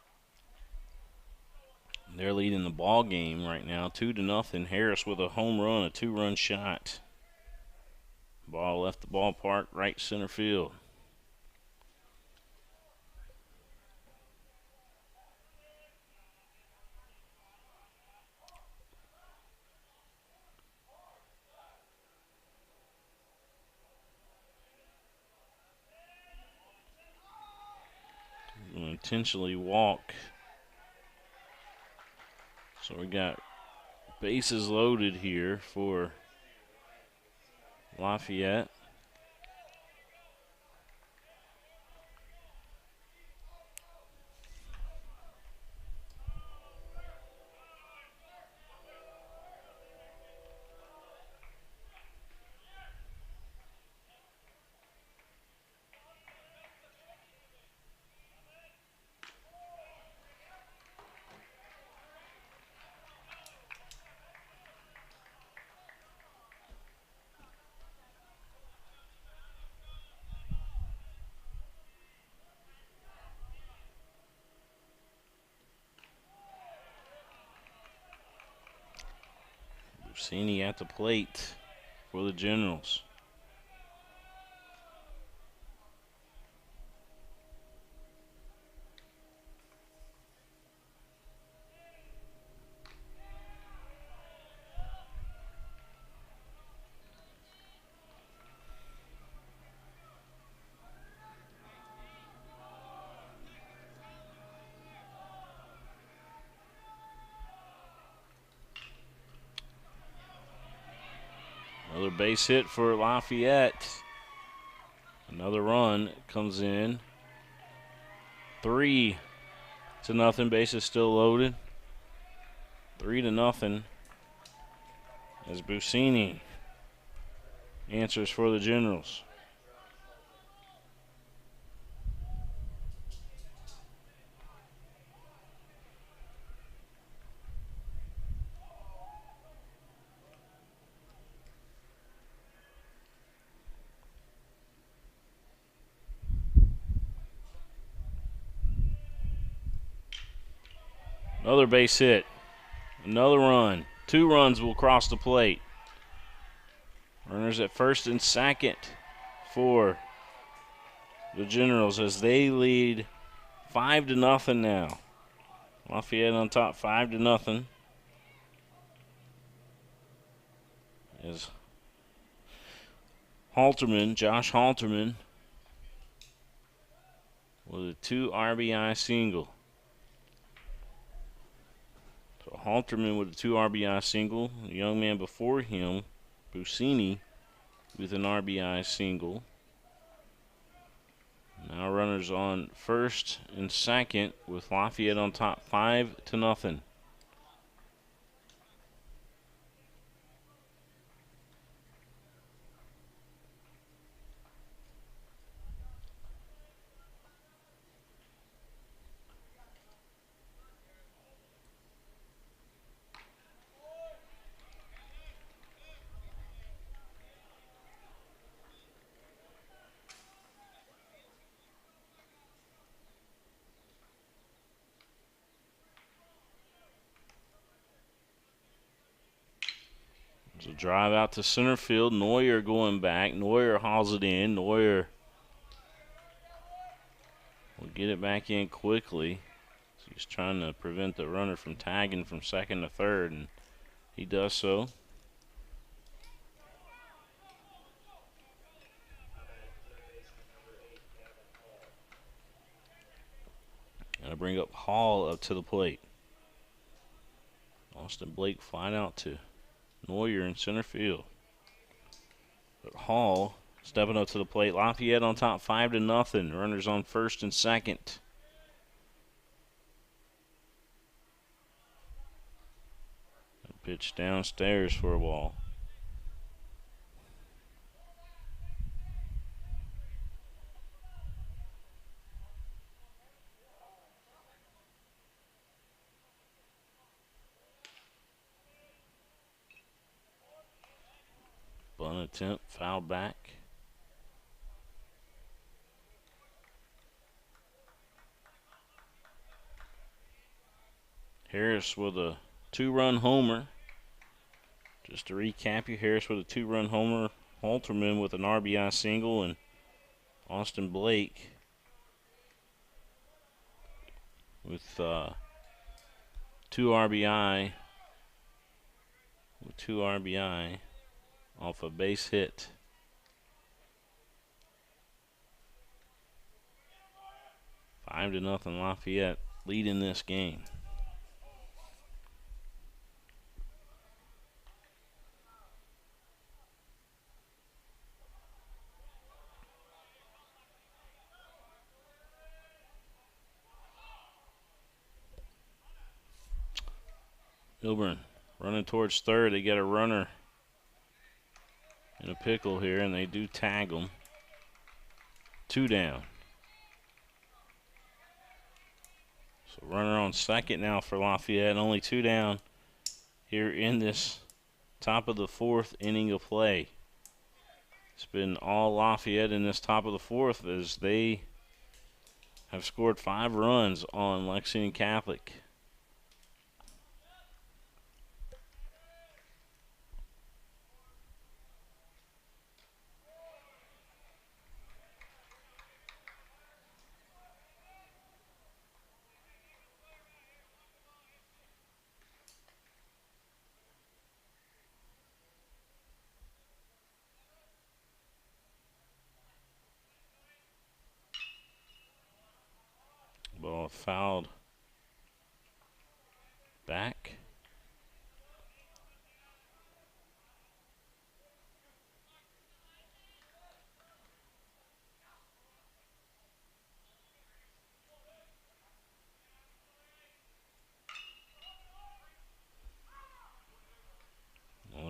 They're leading the ball game right now, 2-0. Harris with a home run, a 2-run shot. Ball left the ballpark, right center field. Intentionally walk. So we got bases loaded here for Lafayette. Buccini at the plate for the Generals. Another base hit for Lafayette. Another run comes in. 3-0. Bases still loaded. 3-0. As Busini answers for the Generals. Another base hit. Another run. 2 runs will cross the plate. Runners at first and second for the Generals as they lead 5-0 now. Lafayette on top 5-0. As Josh Halterman with a 2 RBI single. So Halterman with a 2 RBI single. The young man before him, Busini, with an RBI single. Now runners on first and second with Lafayette on top 5-0. There's a drive out to center field. Neuer going back. Neuer hauls it in. Neuer will get it back in quickly. So he's trying to prevent the runner from tagging from second to third, and he does so. Got to bring up Hall up to the plate. Austin Blake flying out to Neuer in center field. But Hall stepping up to the plate. Lafayette on top 5-0. Runners on first and second. Pitch downstairs for a ball. Bunt attempt, foul back. Harris with a 2-run homer. Just to recap you, Harris with a 2-run homer. Halterman with an RBI single, and Austin Blake with 2 RBI. With 2 RBI. Off a base hit. 5-0 Lafayette leading this game. Milburn running towards third. They get a runner in a pickle here, and they do tag them. 2 down. So runner on second now for Lafayette. Only 2 down here in this top of the 4th inning of play. It's been all Lafayette in this top of the 4th as they have scored 5 runs on Lexington Catholic. Ball fouled back.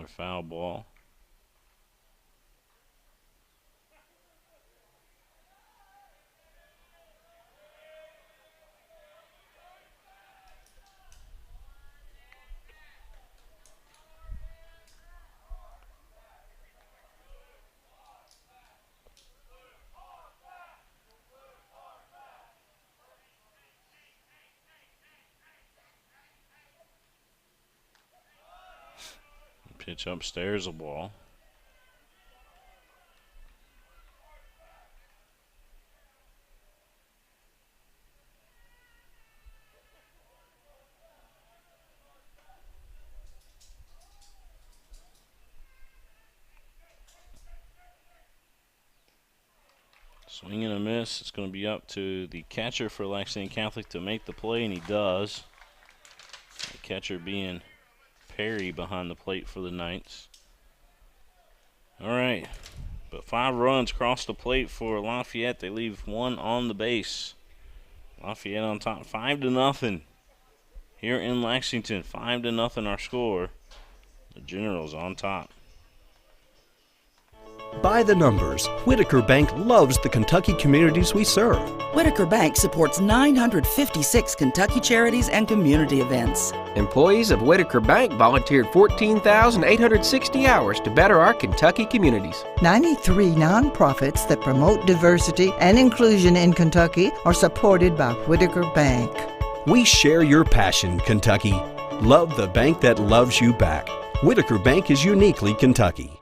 Another foul ball. Pitch upstairs a ball. Swing and a miss. It's going to be up to the catcher for Lexington Catholic to make the play, and he does. The catcher being Perry behind the plate for the Knights. All right, but 5 runs cross the plate for Lafayette. They leave 1 on the base. Lafayette on top, 5-0 here in Lexington. 5-0 our score. The Generals on top. By the numbers, Whitaker Bank loves the Kentucky communities we serve. Whitaker Bank supports 956 Kentucky charities and community events. Employees of Whitaker Bank volunteered 14,860 hours to better our Kentucky communities. 93 nonprofits that promote diversity and inclusion in Kentucky are supported by Whitaker Bank. We share your passion, Kentucky. Love the bank that loves you back. Whitaker Bank is uniquely Kentucky.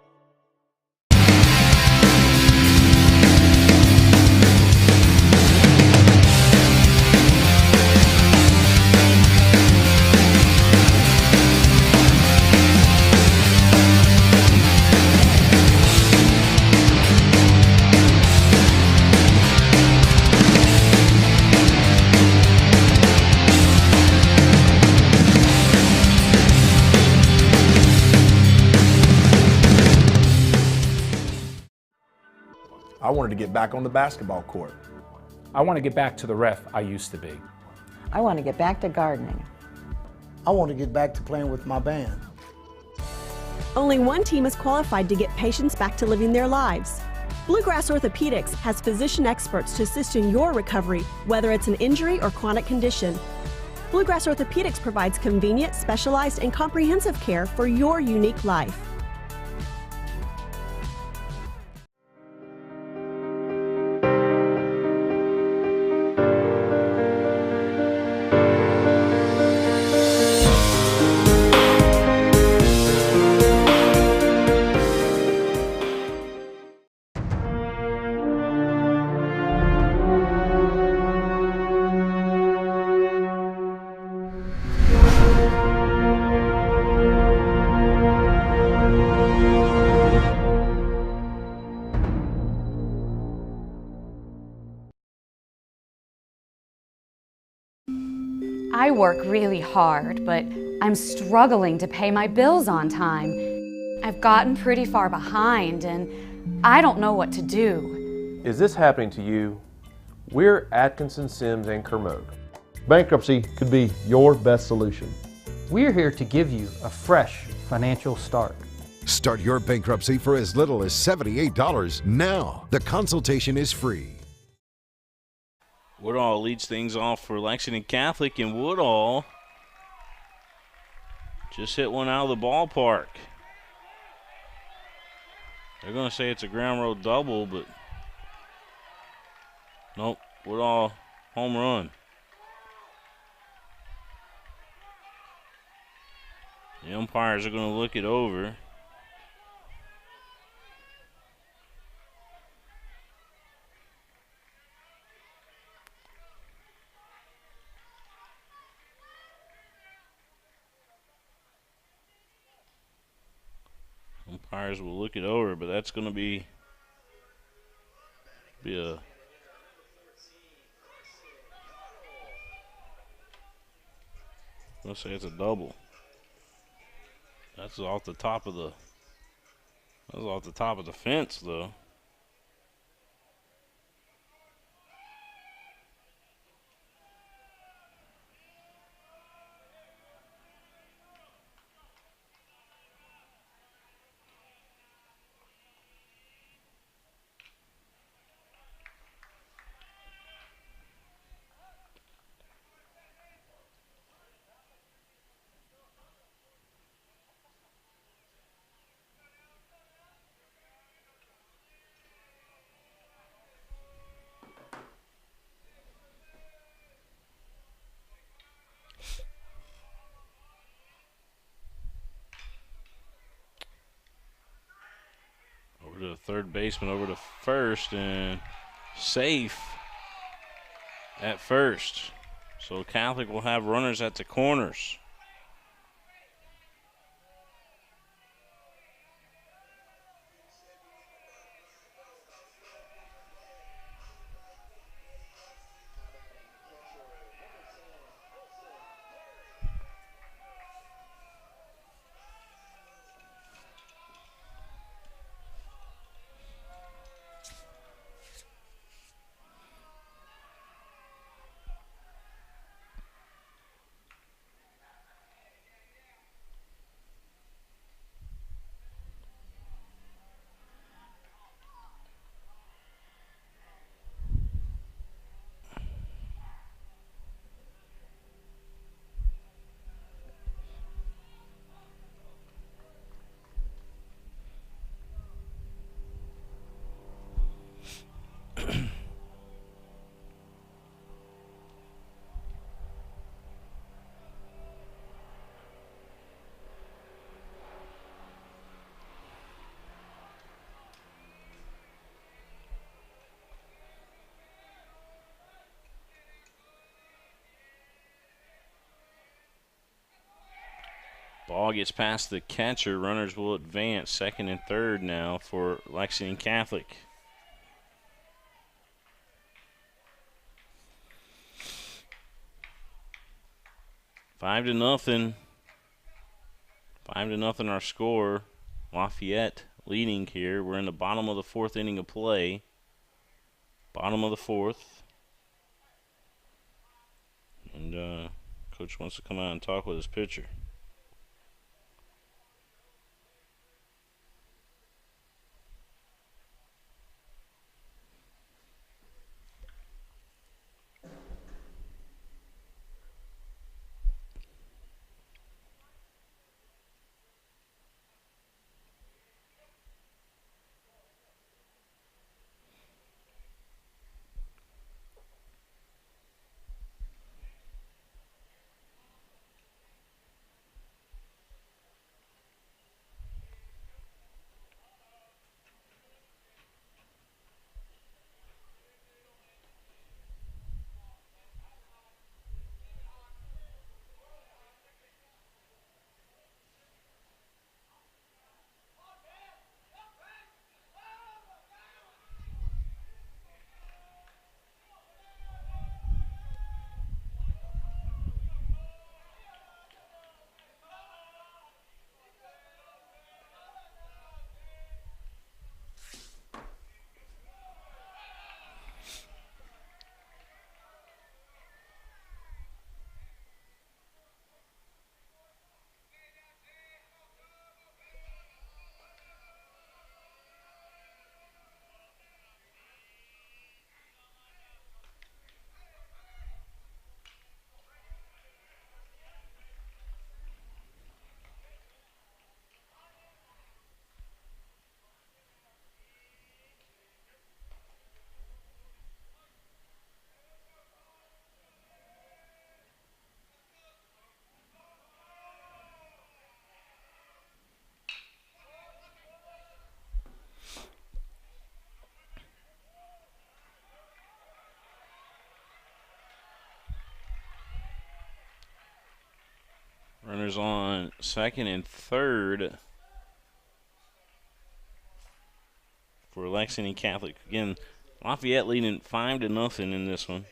I wanted to get back on the basketball court. I want to get back to the ref I used to be. I want to get back to gardening. I want to get back to playing with my band. Only one team is qualified to get patients back to living their lives. Bluegrass Orthopedics has physician experts to assist in your recovery, whether it's an injury or chronic condition. Bluegrass Orthopedics provides convenient, specialized, and comprehensive care for your unique life. I work really hard, but I'm struggling to pay my bills on time. I've gotten pretty far behind, and I don't know what to do. Is this happening to you? We're Atkinson, Sims, and Kermode. Bankruptcy could be your best solution. We're here to give you a fresh financial start. Start your bankruptcy for as little as $78 now. The consultation is free. Woodall leads things off for Lexington Catholic, and Woodall just hit one out of the ballpark. They're going to say it's a ground road double, but nope, Woodall home run. The umpires are going to look it over. Umpires will look it over, but that's going to be a let's say it's a double. That's off the top of the fence though. third baseman over to first, and safe at first. So Catholic will have runners at the corners. Ball gets past the catcher. Runners will advance. Second and third now for Lexington Catholic. Five to nothing our score. Lafayette leading here. We're in the bottom of the fourth inning of play. Bottom of the fourth. And coach wants to come out and talk with his pitcher. Runners on second and third for Lexington Catholic. Again, Lafayette leading 5 to nothing in this one.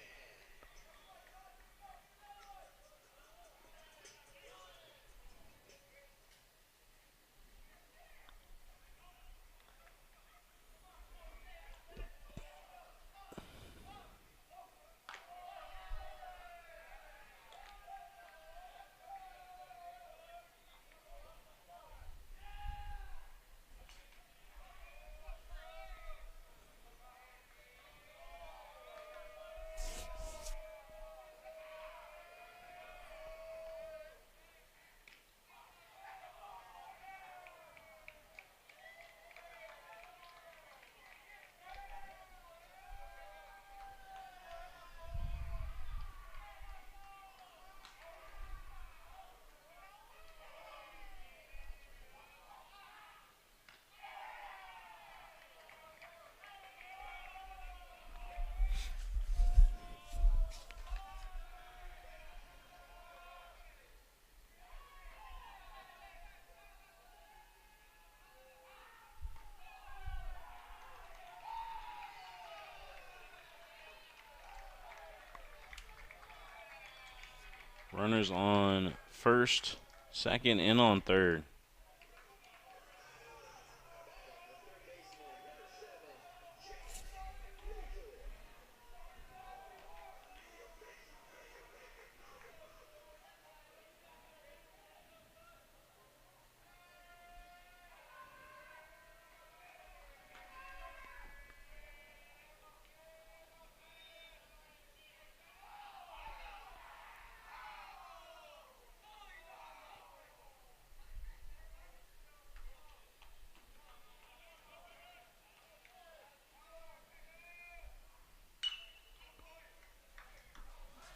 Runners on first, second, and on third.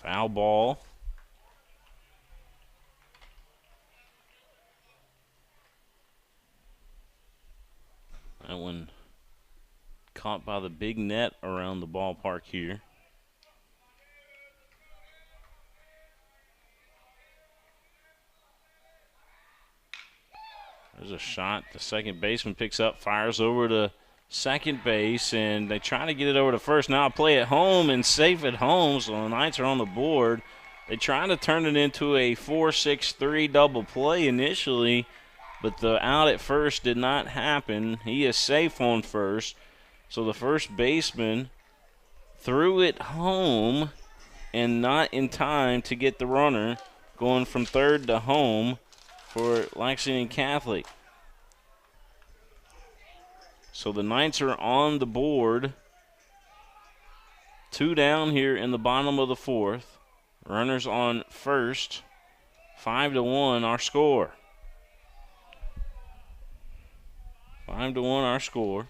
Foul ball. That one caught by the big net around the ballpark here. There's a shot. The second baseman picks up, fires over to second base, and they try to get it over to first. Now a play at home and safe at home, so the Knights are on the board. They try to turn it into a 4-6-3 double play initially, but the out at first did not happen. He is safe on first, so the first baseman threw it home and not in time to get the runner going from third to home for Lexington Catholic. So the Knights are on the board. 2 down here in the bottom of the fourth. Runners on first. 5-1 our score. 5-1 our score.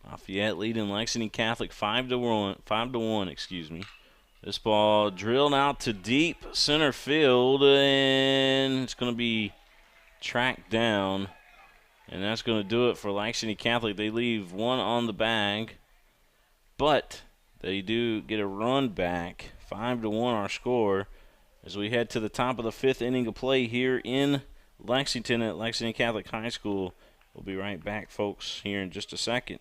Lafayette leading Lexington Catholic 5-1, excuse me. This ball drilled out to deep center field, and it's going to be tracked down. And that's going to do it for Lexington Catholic. They leave one on the bag, but they do get a run back. 5-1 our score as we head to the top of the 5th inning of play here in Lexington at Lexington Catholic High School. We'll be right back, folks, here in just a second.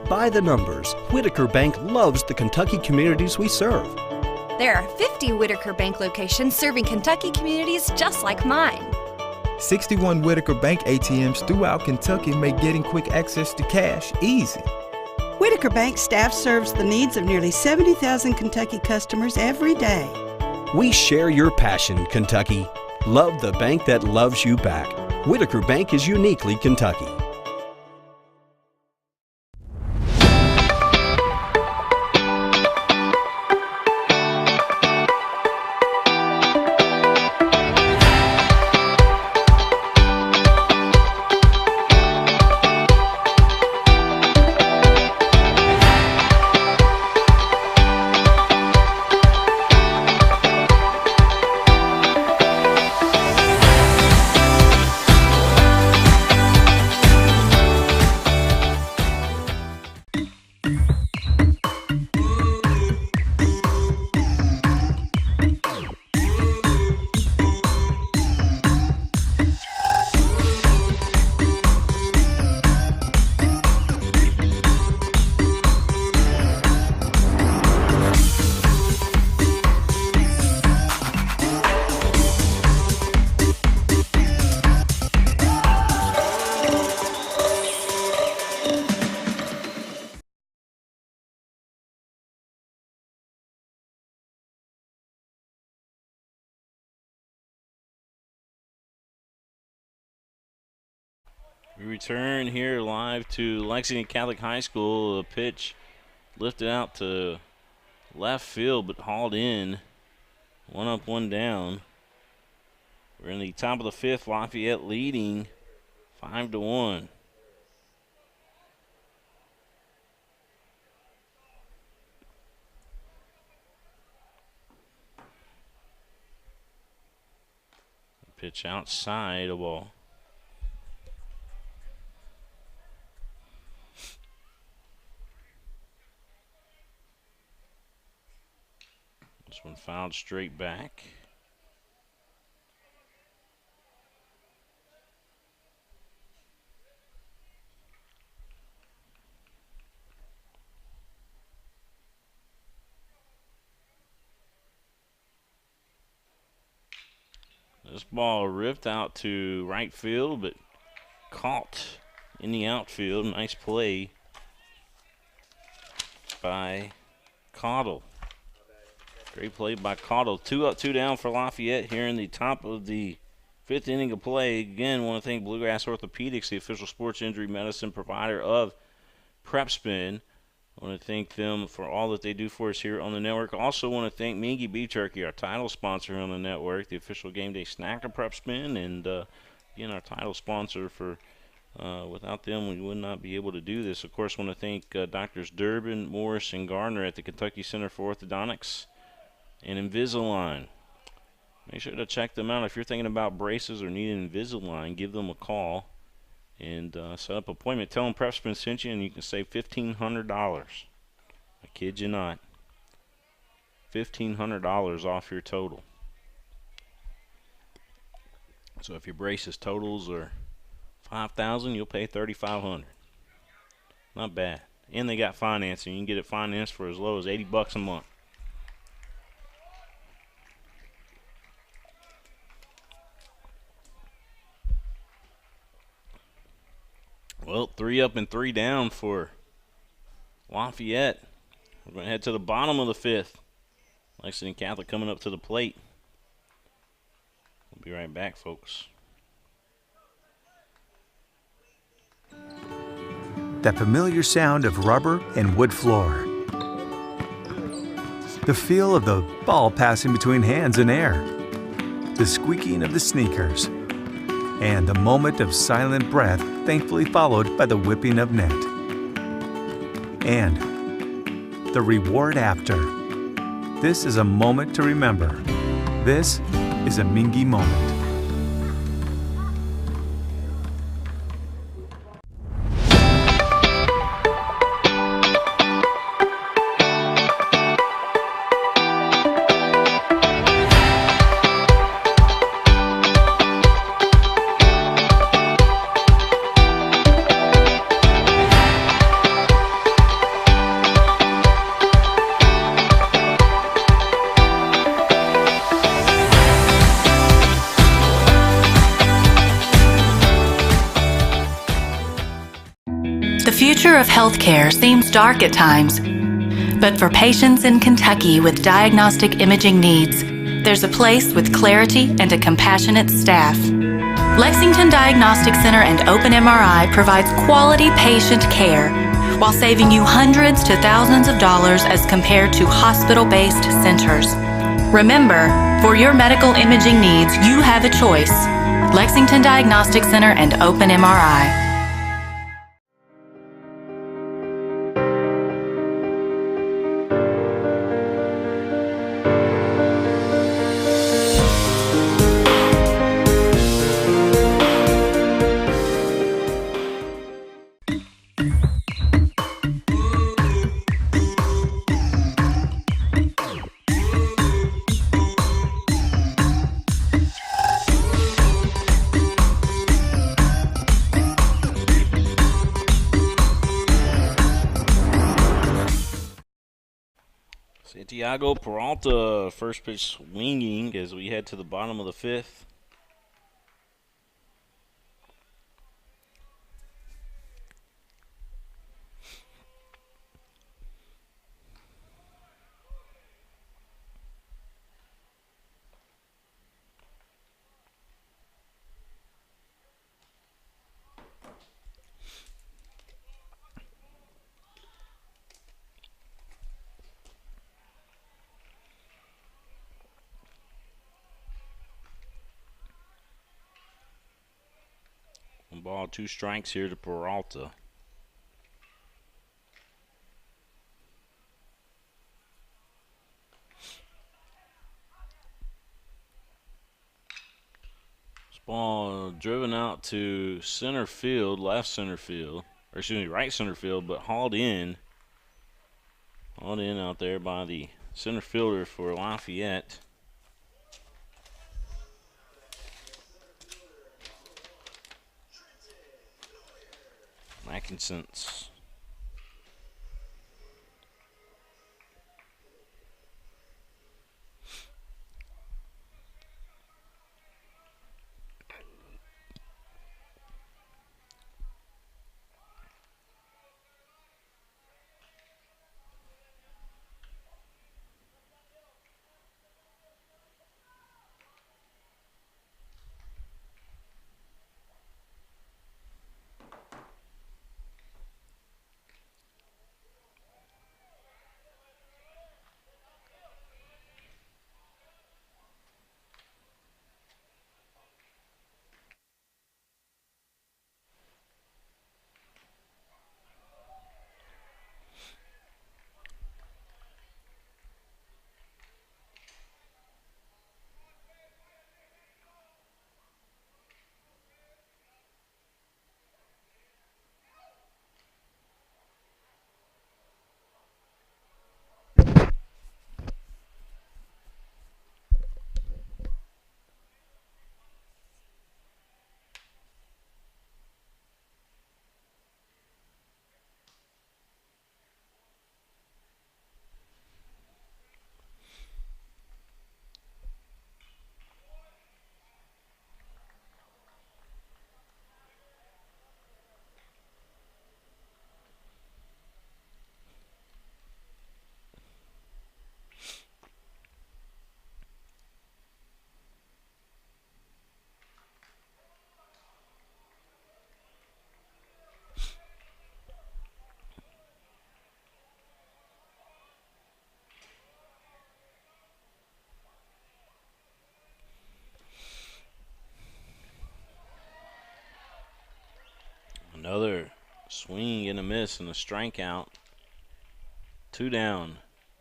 By the numbers, Whitaker Bank loves the Kentucky communities we serve. There are 50 Whitaker Bank locations serving Kentucky communities just like mine. 61 Whitaker Bank ATMs throughout Kentucky make getting quick access to cash easy. Whitaker Bank staff serves the needs of nearly 70,000 Kentucky customers every day. We share your passion, Kentucky. Love the bank that loves you back. Whitaker Bank is uniquely Kentucky. We return here live to Lexington Catholic High School. A pitch lifted out to left field but hauled in. 1 up, 1 down. We're in the top of the 5th. Lafayette leading 5-1. Pitch outside, a ball. This one fouled straight back. This ball ripped out to right field, but caught in the outfield. Nice play by Caudle. Great play by Caudle. 2 up, 2 down for Lafayette here in the top of the 5th inning of play. Again, want to thank Bluegrass Orthopedics, the official sports injury medicine provider of PrepSpin. I want to thank them for all that they do for us here on the network. Also want to thank Mingua Beef Jerky, our title sponsor on the network, the official game day snack of PrepSpin, and again, our title sponsor. For without them, we would not be able to do this. Of course, want to thank Doctors Durbin, Morris, and Garner at the Kentucky Center for Orthodontics and Invisalign. Make sure to check them out. If you're thinking about braces or needing Invisalign, give them a call and set up an appointment. Tell them PrepSpin sent you, and you can save $1,500. I kid you not. $1,500 off your total. So if your braces totals are $5,000, you'll pay $3,500. Not bad. And they got financing. You can get it financed for as low as $80 a month. Well, 3 up and 3 down for Lafayette. We're going to head to the bottom of the 5th. Lexington Catholic coming up to the plate. We'll be right back, folks. That familiar sound of rubber and wood floor. The feel of the ball passing between hands and air. The squeaking of the sneakers. And the moment of silent breath, thankfully followed by the whipping of net. And the reward after. This is a moment to remember. This is a Mingua moment. The future of healthcare seems dark at times, but for patients in Kentucky with diagnostic imaging needs, there's a place with clarity and a compassionate staff. Lexington Diagnostic Center and Open MRI provides quality patient care while saving you hundreds to thousands of dollars as compared to hospital-based centers. Remember, for your medical imaging needs, you have a choice. Lexington Diagnostic Center and Open MRI. Santiago Peralta, first pitch swinging as we head to the bottom of the 5th. One ball, 2 strikes here to Peralta. This ball driven out to center field, left center field, or excuse me, right center field, but hauled in out there by the center fielder for Lafayette. Atkinson's. Another swing and a miss and a strikeout. 2 down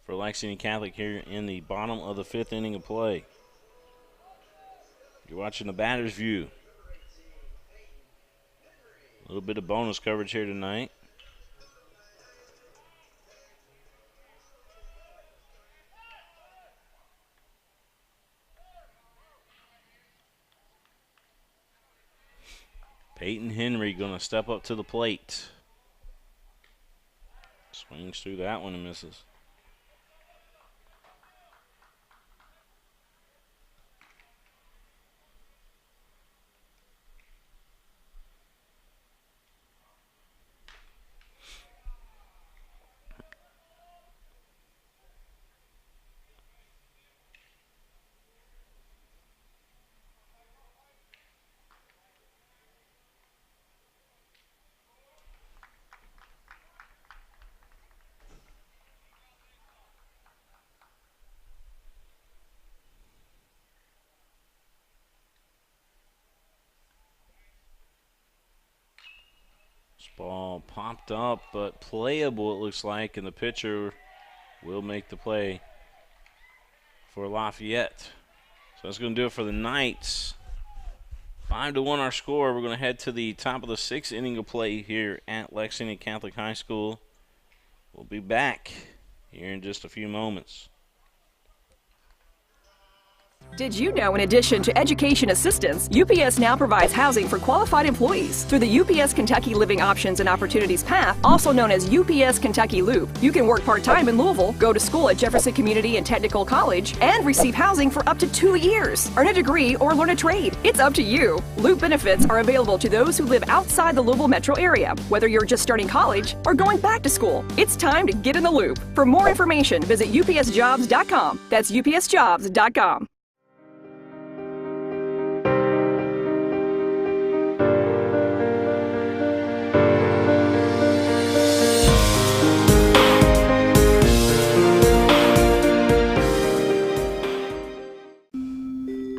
for Lexington Catholic here in the bottom of the 5th inning of play. You're watching the batter's view. A little bit of bonus coverage here tonight. Peyton Henry going to step up to the plate. Swings through that one and misses. Ball popped up, but playable it looks like, and the pitcher will make the play for Lafayette. So that's going to do it for the Knights. 5-1 our score. We're going to head to the top of the 6th inning of play here at Lexington Catholic High School. We'll be back here in just a few moments. Did you know, in addition to education assistance, UPS now provides housing for qualified employees through the UPS Kentucky Living Options and Opportunities Path, also known as UPS Kentucky Loop. You can work part-time in Louisville, go to school at Jefferson Community and Technical College, and receive housing for up to 2 years. Earn a degree or learn a trade. It's up to you. Loop benefits are available to those who live outside the Louisville metro area, whether you're just starting college or going back to school. It's time to get in the loop. For more information, visit upsjobs.com. That's upsjobs.com.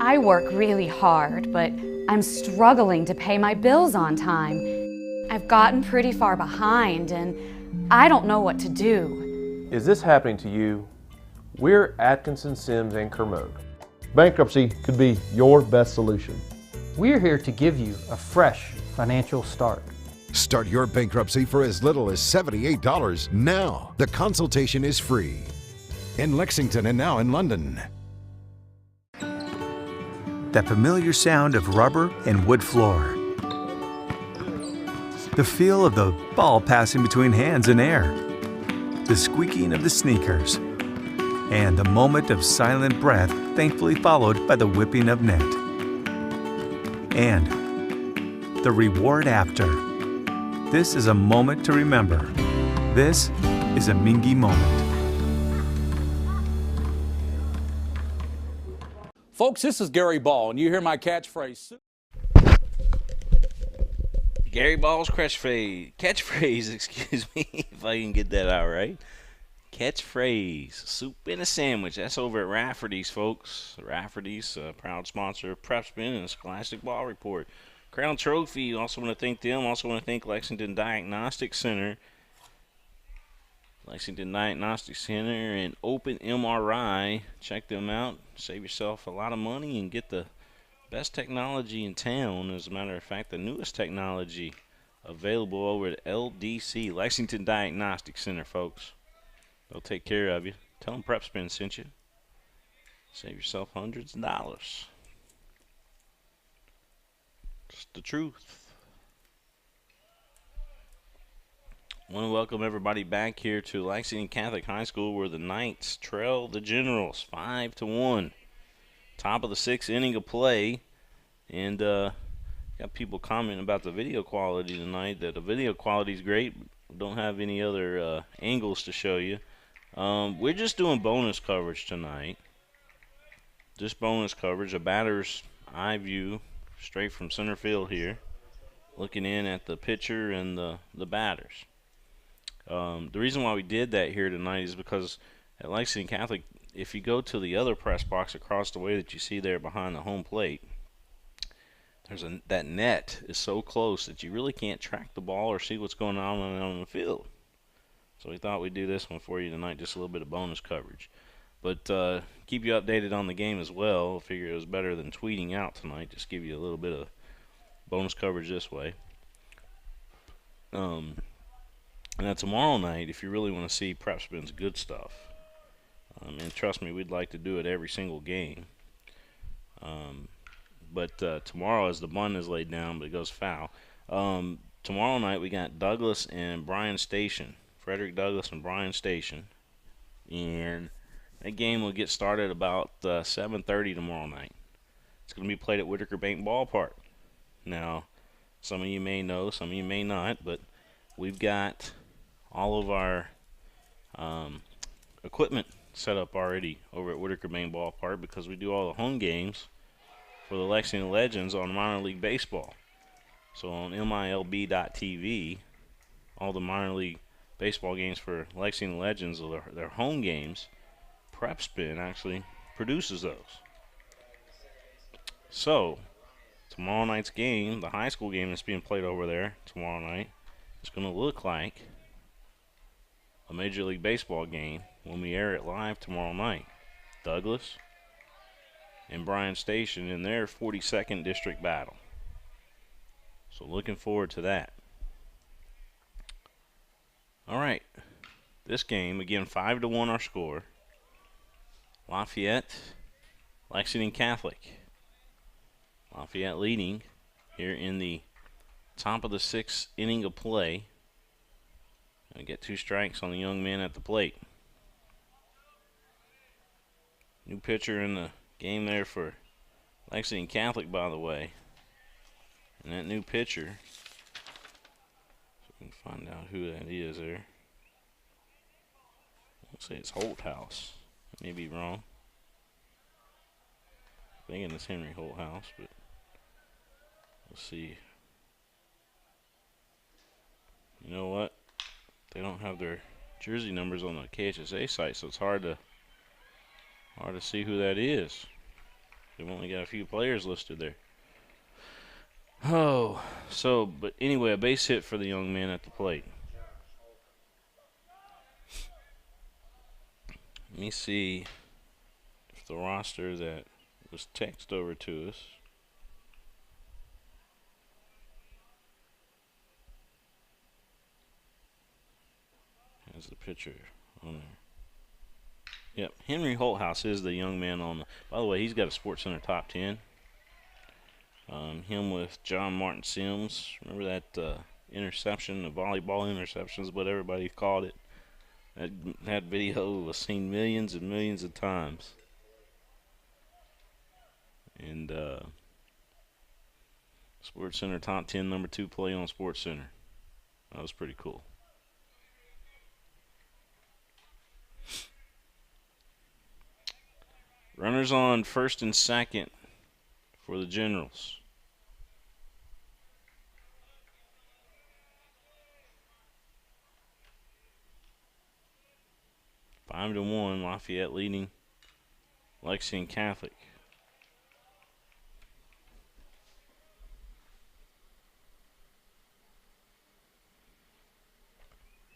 I work really hard, but I'm struggling to pay my bills on time. I've gotten pretty far behind, and I don't know what to do. Is this happening to you? We're Atkinson, Sims, and Kermode. Bankruptcy could be your best solution. We're here to give you a fresh financial start. Start your bankruptcy for as little as $78 now. The consultation is free. in Lexington and now in London. That familiar sound of rubber and wood floor. The feel of the ball passing between hands and air. The squeaking of the sneakers. And the moment of silent breath thankfully followed by the whipping of net. And the reward after. This is a moment to remember. This is a Mingua moment. Folks, this is Gary Ball, and you hear my catchphrase. Gary Ball's catchphrase, excuse me, if I can get that out right. Catchphrase, soup in a sandwich. That's over at Rafferty's, folks. Rafferty's, proud sponsor of PrepSpin and the Scholastic Ball Report. Crown Trophy, also want to thank them. Also want to thank Lexington Diagnostic Center. Lexington Diagnostic Center and Open MRI. Check them out. Save yourself a lot of money and get the best technology in town. As a matter of fact, the newest technology available over at LDC, Lexington Diagnostic Center, folks. They'll take care of you. Tell them PrepSpin sent you. Save yourself hundreds of dollars. Just the truth. I want to welcome everybody back here to Lexington Catholic High School, where the Knights trail the Generals 5-1. Top of the 6th inning of play. And got people commenting about the video quality tonight, that the video quality is great. We don't have any other angles to show you. We're just doing bonus coverage tonight. Just bonus coverage, a batter's eye view straight from center field here, looking in at the pitcher and the batters. The reason why we did that here tonight is because at Lexington Catholic, if you go to the other press box across the way that you see there behind the home plate, that net is so close that you really can't track the ball or see what's going on the field. So we thought we'd do this one for you tonight, just a little bit of bonus coverage. But keep you updated on the game as well. I figure it was better than tweeting out tonight. Just give you a little bit of bonus coverage this way. Now tomorrow night, if you really want to see PrepSpin's good stuff, and trust me, we'd like to do it every single game. But tomorrow, as the bunt is laid down, but it goes foul. Tomorrow night we got Douglas and Bryan Station. Frederick Douglass and Bryan Station. And that game will get started about 7:30 tomorrow night. It's going to be played at Whitaker Bank Ballpark. Now, some of you may know, some of you may not, but we've got all of our equipment set up already over at Whitaker Bank Ballpark, because we do all the home games for the Lexington Legends on minor league baseball. So on MILB.TV, all the minor league baseball games for Lexington Legends, their home games, PrepSpin actually produces those. So tomorrow night's game, the high school game that's being played over there tomorrow night, is going to look like a Major League Baseball game when we air it live tomorrow night. Douglas and Bryan Station in their 42nd district battle. So looking forward to that. All right, this game, again, 5-1 our score. Lafayette, Lexington Catholic. Lafayette leading here in the top of the 6th inning of play. Gonna get 2 strikes on the young man at the plate. New pitcher in the game there for Lexington Catholic, by the way. And that new pitcher, we can find out who that is there. Let's say it's Holthouse. I may be wrong. I'm thinking it's Henry Holthouse, but we'll see. You know what? They don't have their jersey numbers on the KHSA site, so it's hard to see who that is. They've only got a few players listed there. Oh, so, but anyway, a base hit for the young man at the plate. Let me see if the roster that was texted over to us has the pitcher on there. Yep, Henry Holthouse is the young man on the. By the way, he's got a Sports Center top 10. Him with John Martin Sims. Remember that interception, the volleyball interception is what everybody called it. That video was seen millions and millions of times. And Sports Center top 10, number 2 play on Sports Center. That was pretty cool. Runners on first and second for the Generals. Five to 1, Lafayette leading Lexington Catholic.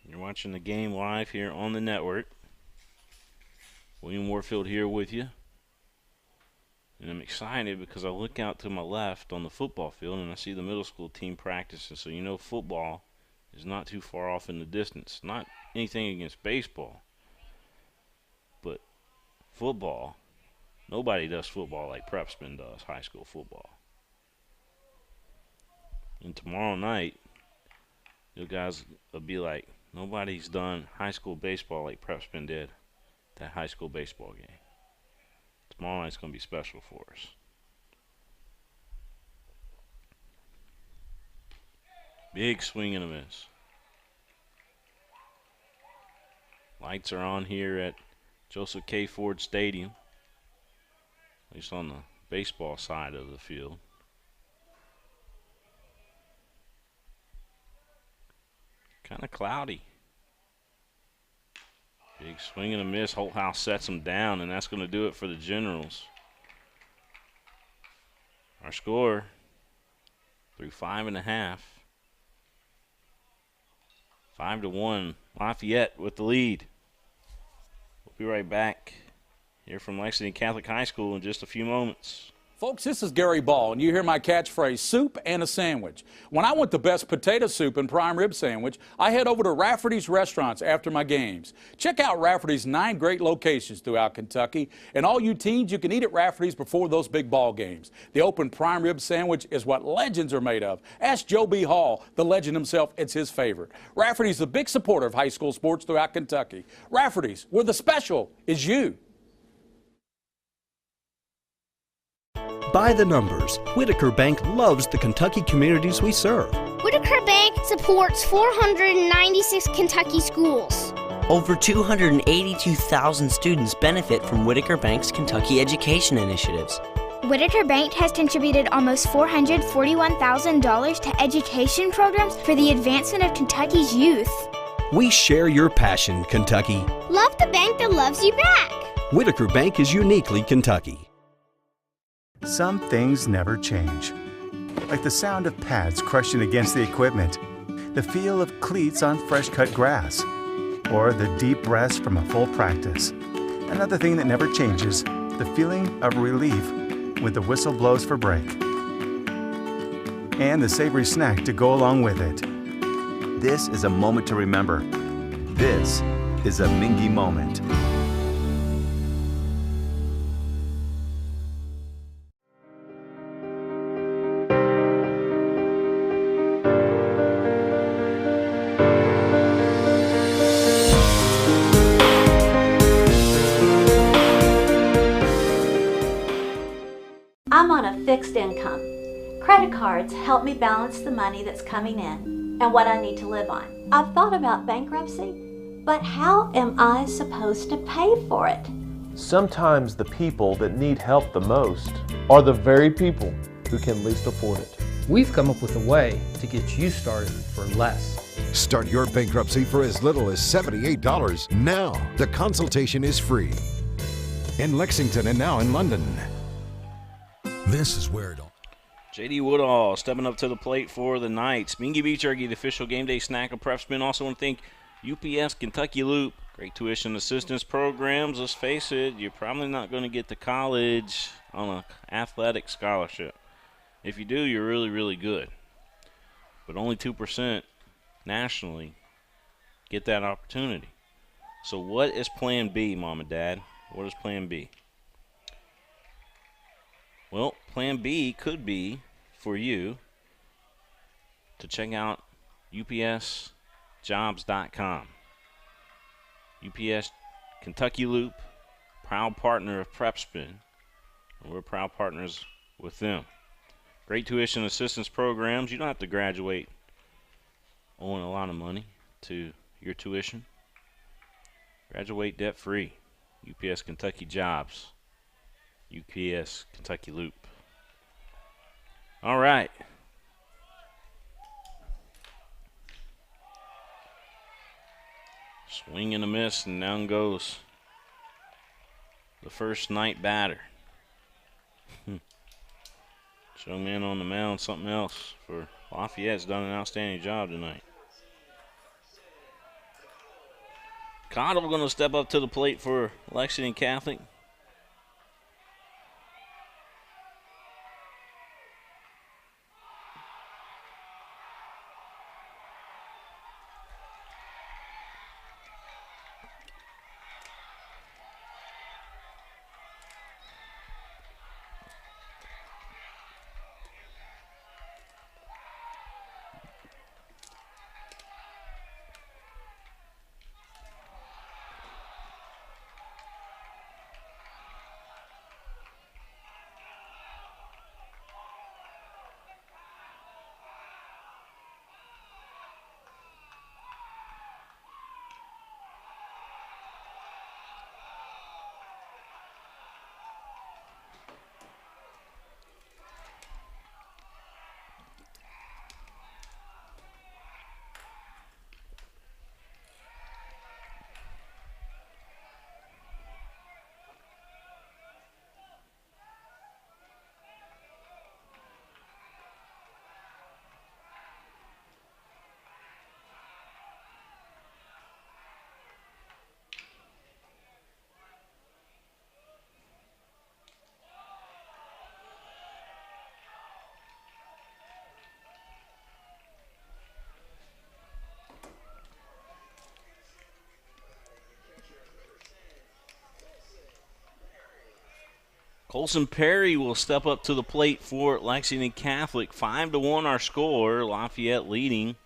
You're watching the game live here on the network. William Warfield here with you. And I'm excited because I look out to my left on the football field and I see the middle school team practicing. So you know football is not too far off in the distance. Not anything against baseball. But football, nobody does football like PrepSpin does high school football. And tomorrow night, you guys will be like, nobody's done high school baseball like PrepSpin did that high school baseball game. Tomorrow night's going to be special for us. Big swing and a miss. Lights are on here at Joseph K. Ford Stadium, at least on the baseball side of the field. Kind of cloudy. Big swing and a miss. Holthouse sets him down, and that's going to do it for the Generals. Our score through 5.5. 5 to 1. Lafayette with the lead. We'll be right back here from Lexington Catholic High School in just a few moments. Folks, this is Gary Ball, and you hear my catchphrase, soup and a sandwich. When I want the best potato soup and prime rib sandwich, I head over to Rafferty's Restaurants after my games. Check out Rafferty's 9 great locations throughout Kentucky, and all you teens, you can eat at Rafferty's before those big ball games. The open prime rib sandwich is what legends are made of. Ask Joe B. Hall, the legend himself, it's his favorite. Rafferty's a big supporter of high school sports throughout Kentucky. Rafferty's, where the special is you. By the numbers, Whitaker Bank loves the Kentucky communities we serve. Whitaker Bank supports 496 Kentucky schools. Over 282,000 students benefit from Whitaker Bank's Kentucky education initiatives. Whitaker Bank has contributed almost $441,000 to education programs for the advancement of Kentucky's youth. We share your passion, Kentucky. Love the bank that loves you back. Whitaker Bank is uniquely Kentucky. Some things never change. Like the sound of pads crushing against the equipment, the feel of cleats on fresh-cut grass, or the deep rest from a full practice. Another thing that never changes, the feeling of relief when the whistle blows for break. And the savory snack to go along with it. This is a moment to remember. This is a Mingua moment. I'm on a fixed income. Credit cards help me balance the money that's coming in and what I need to live on. I've thought about bankruptcy, but how am I supposed to pay for it? Sometimes the people that need help the most are the very people who can least afford it. We've come up with a way to get you started for less. Start your bankruptcy for as little as $78 now. The consultation is free. In Lexington and now in London. This is where it all. J.D. Woodall stepping up to the plate for the Knights. Mingua Beef Jerky, the official game day snack of PrepSpin. Also want to thank UPS Kentucky Loop. Great tuition assistance programs. Let's face it, you're probably not going to get to college on an athletic scholarship. If you do, you're really, really good. But only 2% nationally get that opportunity. So what is plan B, Mom and Dad? What is plan B? Well, plan B could be for you to check out upsjobs.com. UPS Kentucky Loop, proud partner of PrepSpin. And we're proud partners with them. Great tuition assistance programs. You don't have to graduate owing a lot of money to your tuition. Graduate debt-free. UPS Kentucky Jobs. UPS Kentucky Loop. All right. Swing and a miss, and down goes the first night batter. Showman on the mound, something else for Lafayette's done an outstanding job tonight. Cottle going to step up to the plate for Lexington Catholic. Colson Perry will step up to the plate for Lexington Catholic. 5-1 our score. Lafayette leading.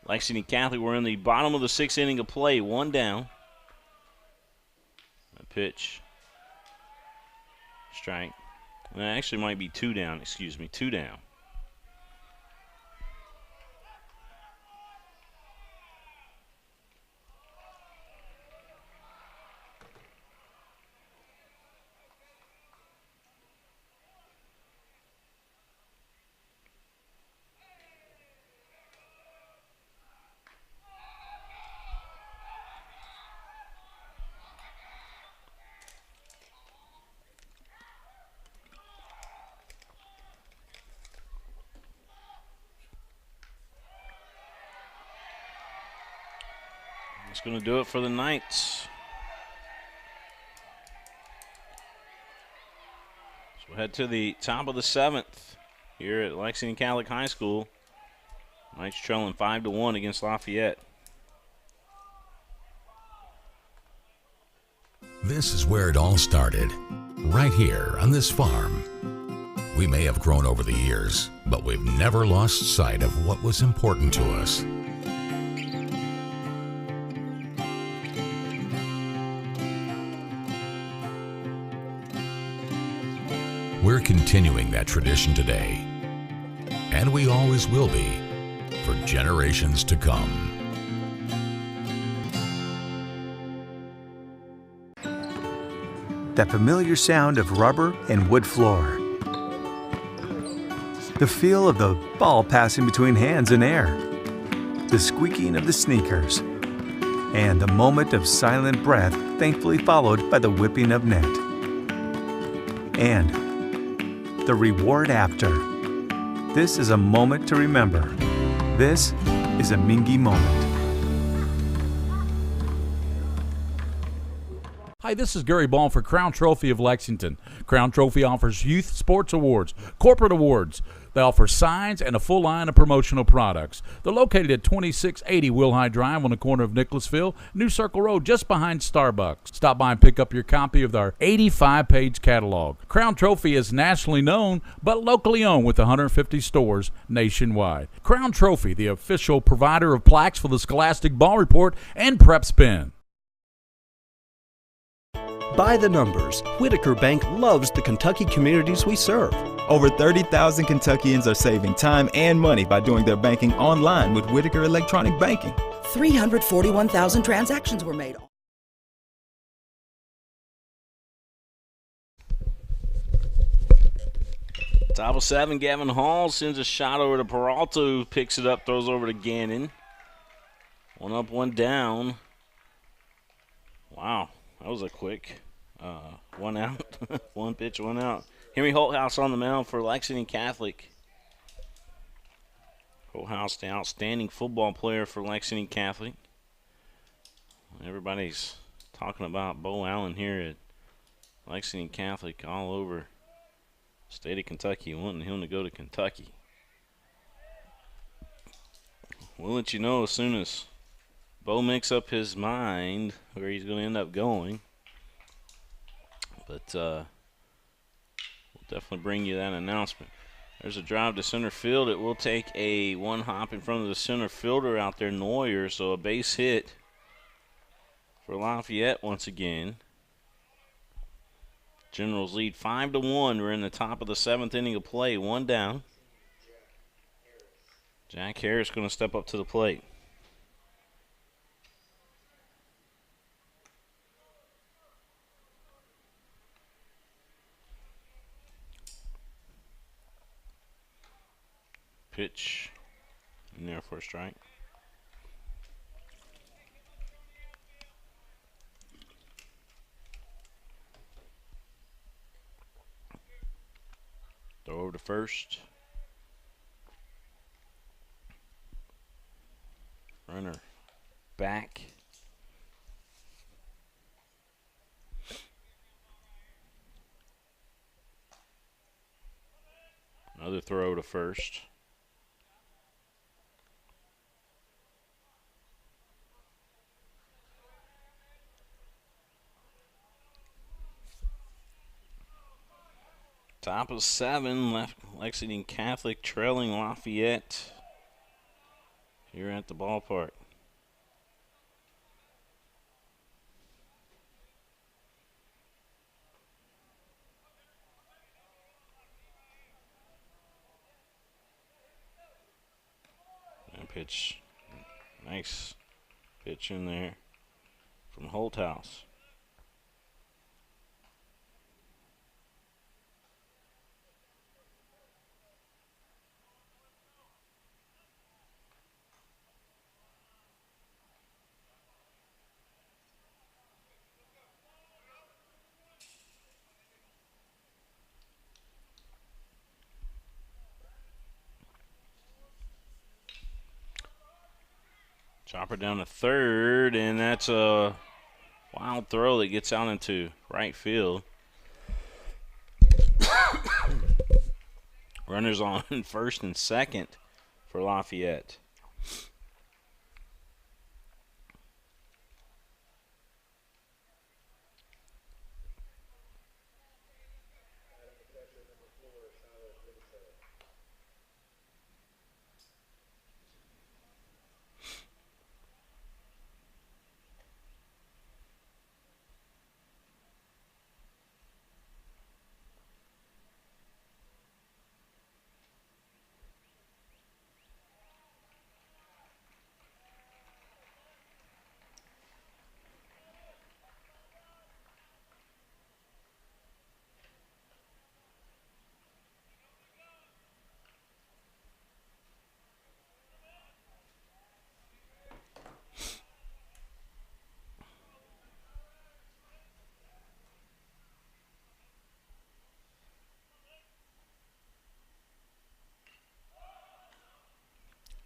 Lexington Catholic, we're in the bottom of the 6th inning of play. 1 down. A pitch. Strike. Well, actually might be 2 down. Excuse me. 2 down. That's going to do it for the Knights. So we'll head to the top of the 7th here at Lexington Catholic High School. Knights trailing 5-1 against Lafayette. This is where it all started, right here on this farm. We may have grown over the years, but we've never lost sight of what was important to us. We're continuing that tradition today, and we always will be for generations to come. That familiar sound of rubber and wood floor. The feel of the ball passing between hands and air. The squeaking of the sneakers. And the moment of silent breath thankfully followed by the whipping of net. And the reward after. This is a moment to remember. This is a Mingua moment. Hi, this is Gary Ball for Crown Trophy of Lexington. Crown Trophy offers youth sports awards, corporate awards. They offer signs and a full line of promotional products. They're located at 2680 Wilhite Drive on the corner of Nicholasville, New Circle Road, just behind Starbucks. Stop by and pick up your copy of our 85-page catalog. Crown Trophy is nationally known, but locally owned with 150 stores nationwide. Crown Trophy, the official provider of plaques for the Scholastic Ball Report and PrepSpin. By the numbers, Whitaker Bank loves the Kentucky communities we serve. Over 30,000 Kentuckians are saving time and money by doing their banking online with Whitaker Electronic Banking. 341,000 transactions were made. Top of 7, Gavin Hall sends a shot over to Peralta, who picks it up, throws over to Gannon. One up, one down. Wow, that was a quick one out. One pitch, one out. Henry Holthouse on the mound for Lexington Catholic. Holthouse, the outstanding football player for Lexington Catholic. Everybody's talking about Bo Allen here at Lexington Catholic all over the state of Kentucky, wanting him to go to Kentucky. We'll let you know as soon as Bo makes up his mind where he's going to end up going. But we'll definitely bring you that announcement. There's a drive to center field. It will take a one hop in front of the center fielder out there, Neuer. So a base hit for Lafayette once again. Generals lead 5-1. We're in the top of the 7th inning of play. One down. Jack Harris going to step up to the plate. Pitch in there for a strike. Throw over to first. Runner back. Another throw to first. Top of 7, Lexington Catholic trailing Lafayette here at the ballpark. And pitch, nice pitch in there from Holthouse. Chopper down to third, and that's a wild throw that gets out into right field. Runners on first and second for Lafayette.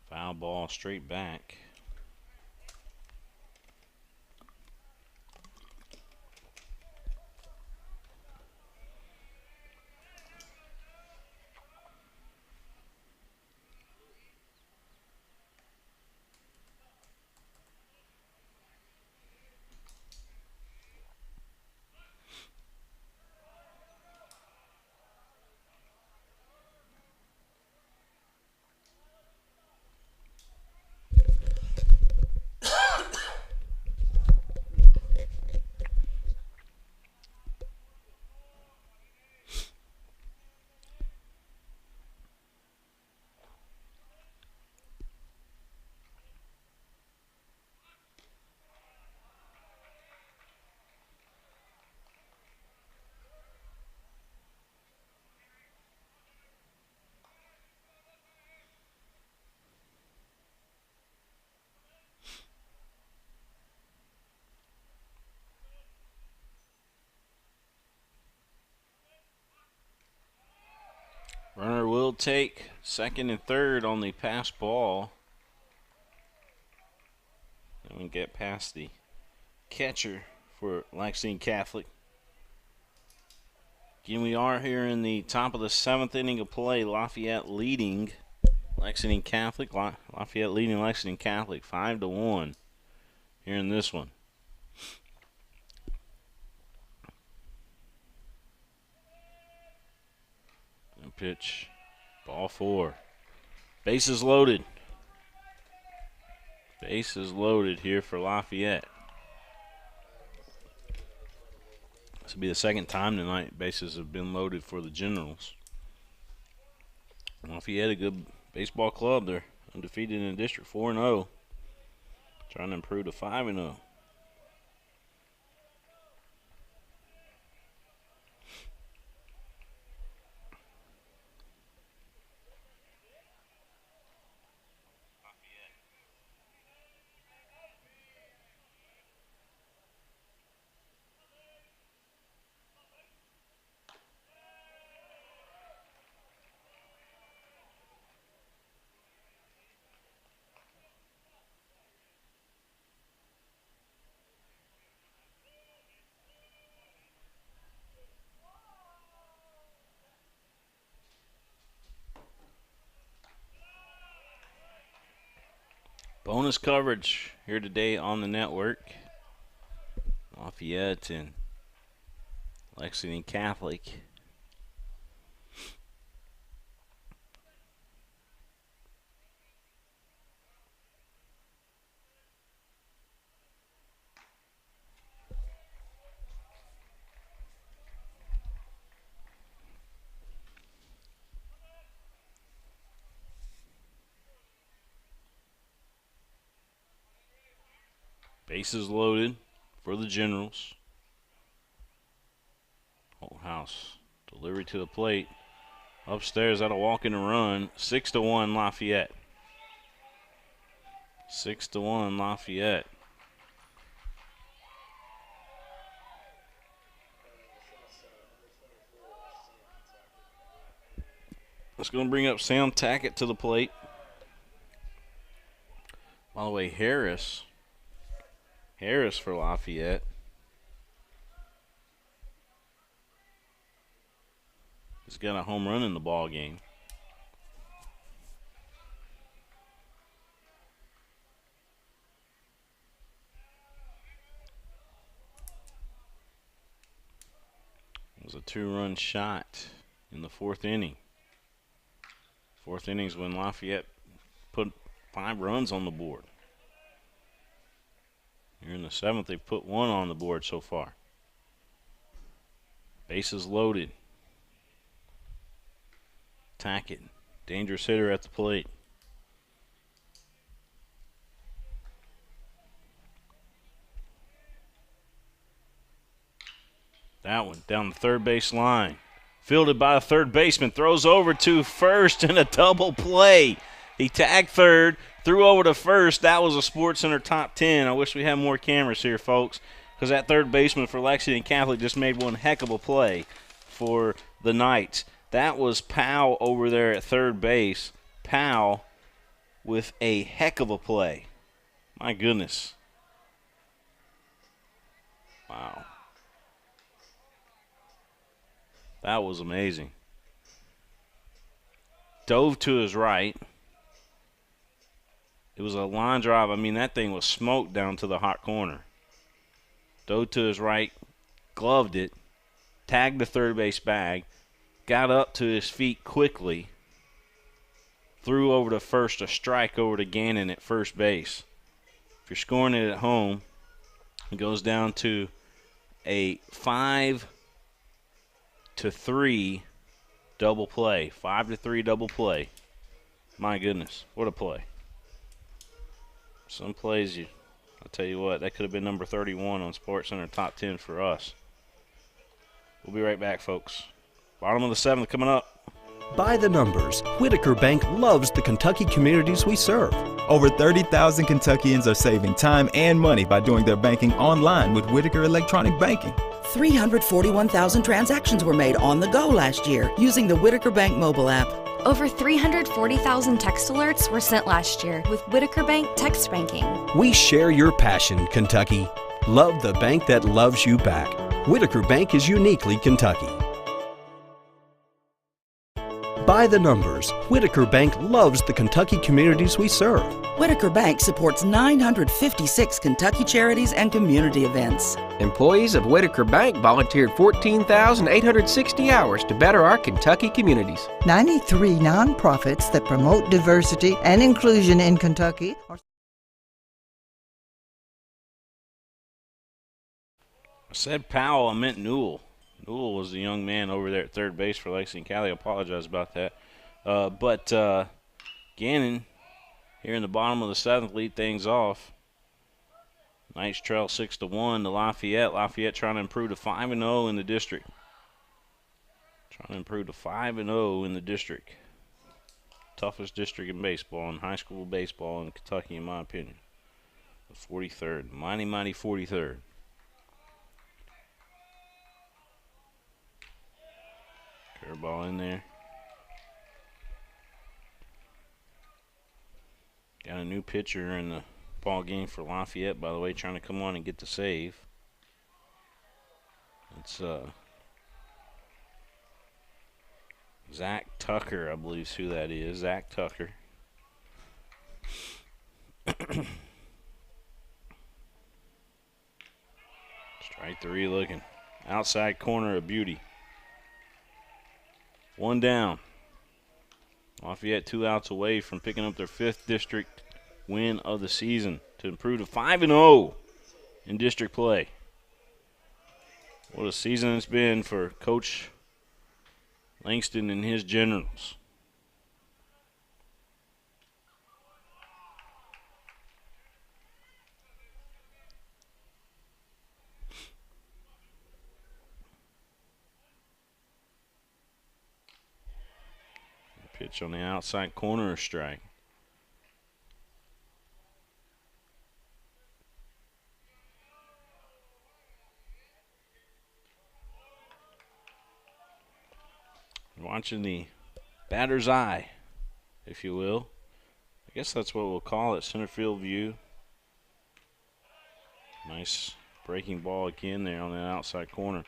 Foul ball straight back. take second and third on the pass ball. And we get past the catcher for Lexington Catholic. Again, we are here in the top of the 7th inning of play. Lafayette leading Lexington Catholic. Lafayette leading Lexington Catholic 5-1 here in this one. And pitch, ball 4. Bases loaded. Bases loaded here for Lafayette. This will be the second time tonight bases have been loaded for the Generals. Lafayette, a good baseball club. They're undefeated in the district, 4-0. Trying to improve to 5-0. Bonus coverage here today on the network. Lafayette and Lexington Catholic. Bases loaded for the Generals. House delivery to the plate. Upstairs, that'll walk in a run. 6-1 Lafayette. 6-1 Lafayette. It's going to bring up Sam Tackett to the plate. By the way, Harris for Lafayette. He's got a home run in the ball game. It was a 2-run shot in the 4th inning. 4th inning is when Lafayette put 5 runs on the board. Here in the 7th, they've put 1 on the board so far. Bases loaded. Tackett, dangerous hitter at the plate. That one down the third base line. Fielded by the third baseman. Throws over to first in a double play. He tagged third, threw over to first. That was a SportsCenter top 10. I wish we had more cameras here, folks, because that third baseman for Lexington Catholic just made one heck of a play for the Knights. That was Powell over there at third base. Powell with a heck of a play. My goodness. Wow. That was amazing. Dove to his right. It was a line drive. I mean, that thing was smoked down to the hot corner. Dove to his right, gloved it, tagged the third base bag, got up to his feet quickly, threw over to first, a strike over to Gannon at first base. If you're scoring it at home, it goes down to a 5-3 double play. 5-3 double play. My goodness, what a play. Some plays, I'll tell you what, that could have been number 31 on SportsCenter top 10 for us. We'll be right back, folks. Bottom of the 7th coming up. By the numbers, Whitaker Bank loves the Kentucky communities we serve. Over 30,000 Kentuckians are saving time and money by doing their banking online with Whitaker Electronic Banking. 341,000 transactions were made on the go last year using the Whitaker Bank mobile app. Over 340,000 text alerts were sent last year with Whitaker Bank Text Banking. We share your passion, Kentucky. Love the bank that loves you back. Whitaker Bank is uniquely Kentucky. By the numbers, Whitaker Bank loves the Kentucky communities we serve. Whitaker Bank supports 956 Kentucky charities and community events. Employees of Whitaker Bank volunteered 14,860 hours to better our Kentucky communities. 93 nonprofits that promote diversity and inclusion in Kentucky are... I said Powell, I meant Newell. Newell was the young man over there at third base for Lexington Cali. I apologize about that. But Gannon, here in the bottom of the seventh, lead things off. Nice trail 6-1 to Lafayette. Lafayette trying to improve to 5-0 in the district. Trying to improve to 5-0 in the district. Toughest district in baseball, in high school baseball in Kentucky, in my opinion. The 43rd. Mighty, mighty 43rd. Curveball in there. Got a new pitcher in the ball game for Lafayette, by the way, trying to come on and get the save. It's Zach Tucker, I believe is who that is. Zach Tucker. Strike three looking. Outside corner, a beauty. One down. Lafayette 2 outs away from picking up their 5th district win of the season to improve to 5-0 in district play. What a season it's been for Coach Langston and his Generals. Pitch on the outside corner, a strike. Watching the batter's eye, if you will. I guess that's what we'll call it, center field view. Nice breaking ball again there on the outside corner.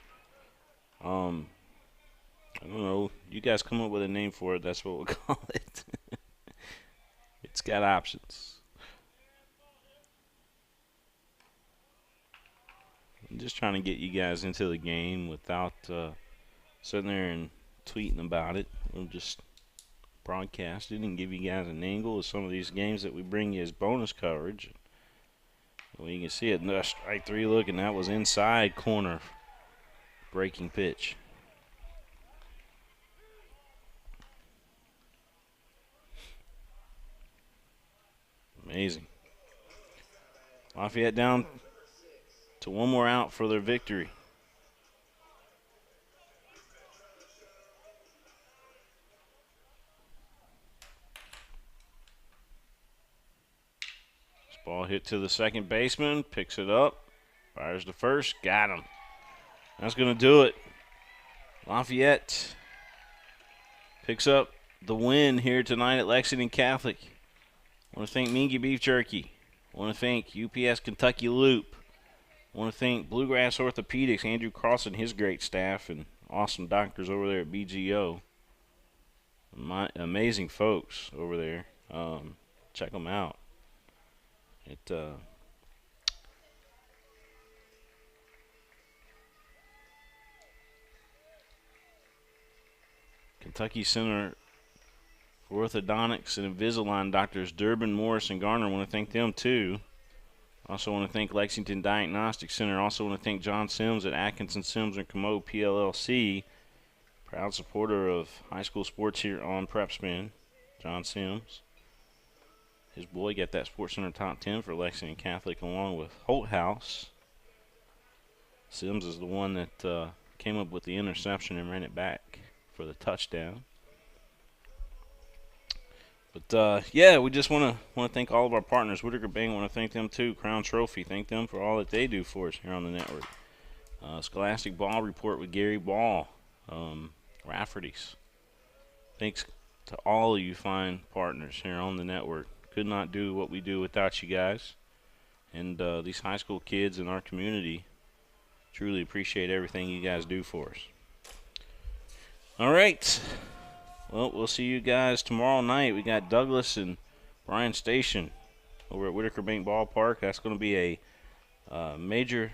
I don't know. You guys come up with a name for it. That's what we'll call it. It's got options. I'm just trying to get you guys into the game without sitting there and tweeting about it. We'll just broadcast it and give you guys an angle of some of these games that we bring you as bonus coverage. Well, you can see it. Strike three looking. That was inside corner. Breaking pitch. Amazing. Lafayette down to one more out for their victory. This ball hit to the second baseman, picks it up, fires to first, got him. That's going to do it. Lafayette picks up the win here tonight at Lexington Catholic. I want to thank Mingua Beef Jerky. I want to thank UPS Kentucky Loop. I want to thank Bluegrass Orthopedics, Andrew Cross and his great staff and awesome doctors over there at BGO. Amazing folks over there. Check them out. Kentucky Center for Orthodontics and Invisalign doctors Durbin, Morris, and Garner. I want to thank them too. Also want to thank Lexington Diagnostic Center. Also want to thank John Sims at Atkinson Sims and Commode PLLC. Proud supporter of high school sports here on PrepSpin. John Sims. His boy got that Sports Center top 10 for Lexington Catholic along with Holt House. Sims is the one that came up with the interception and ran it back for the touchdown. But yeah, we just want to thank all of our partners. Whitaker Bank, want to thank them too. Crown Trophy, thank them for all that they do for us here on the network. Scholastic Ball Report with Gary Ball, Rafferty's. Thanks to all of you fine partners here on the network. Could not do what we do without you guys. And these high school kids in our community truly appreciate everything you guys do for us. All right. Well, we'll see you guys tomorrow night. We got Douglas and Bryan Station over at Whitaker Bank Ballpark. That's going to be a major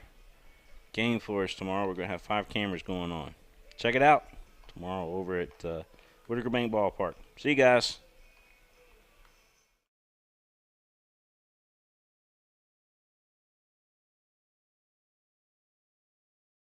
game for us tomorrow. We're going to have 5 cameras going on. Check it out tomorrow over at Whitaker Bank Ballpark. See you guys.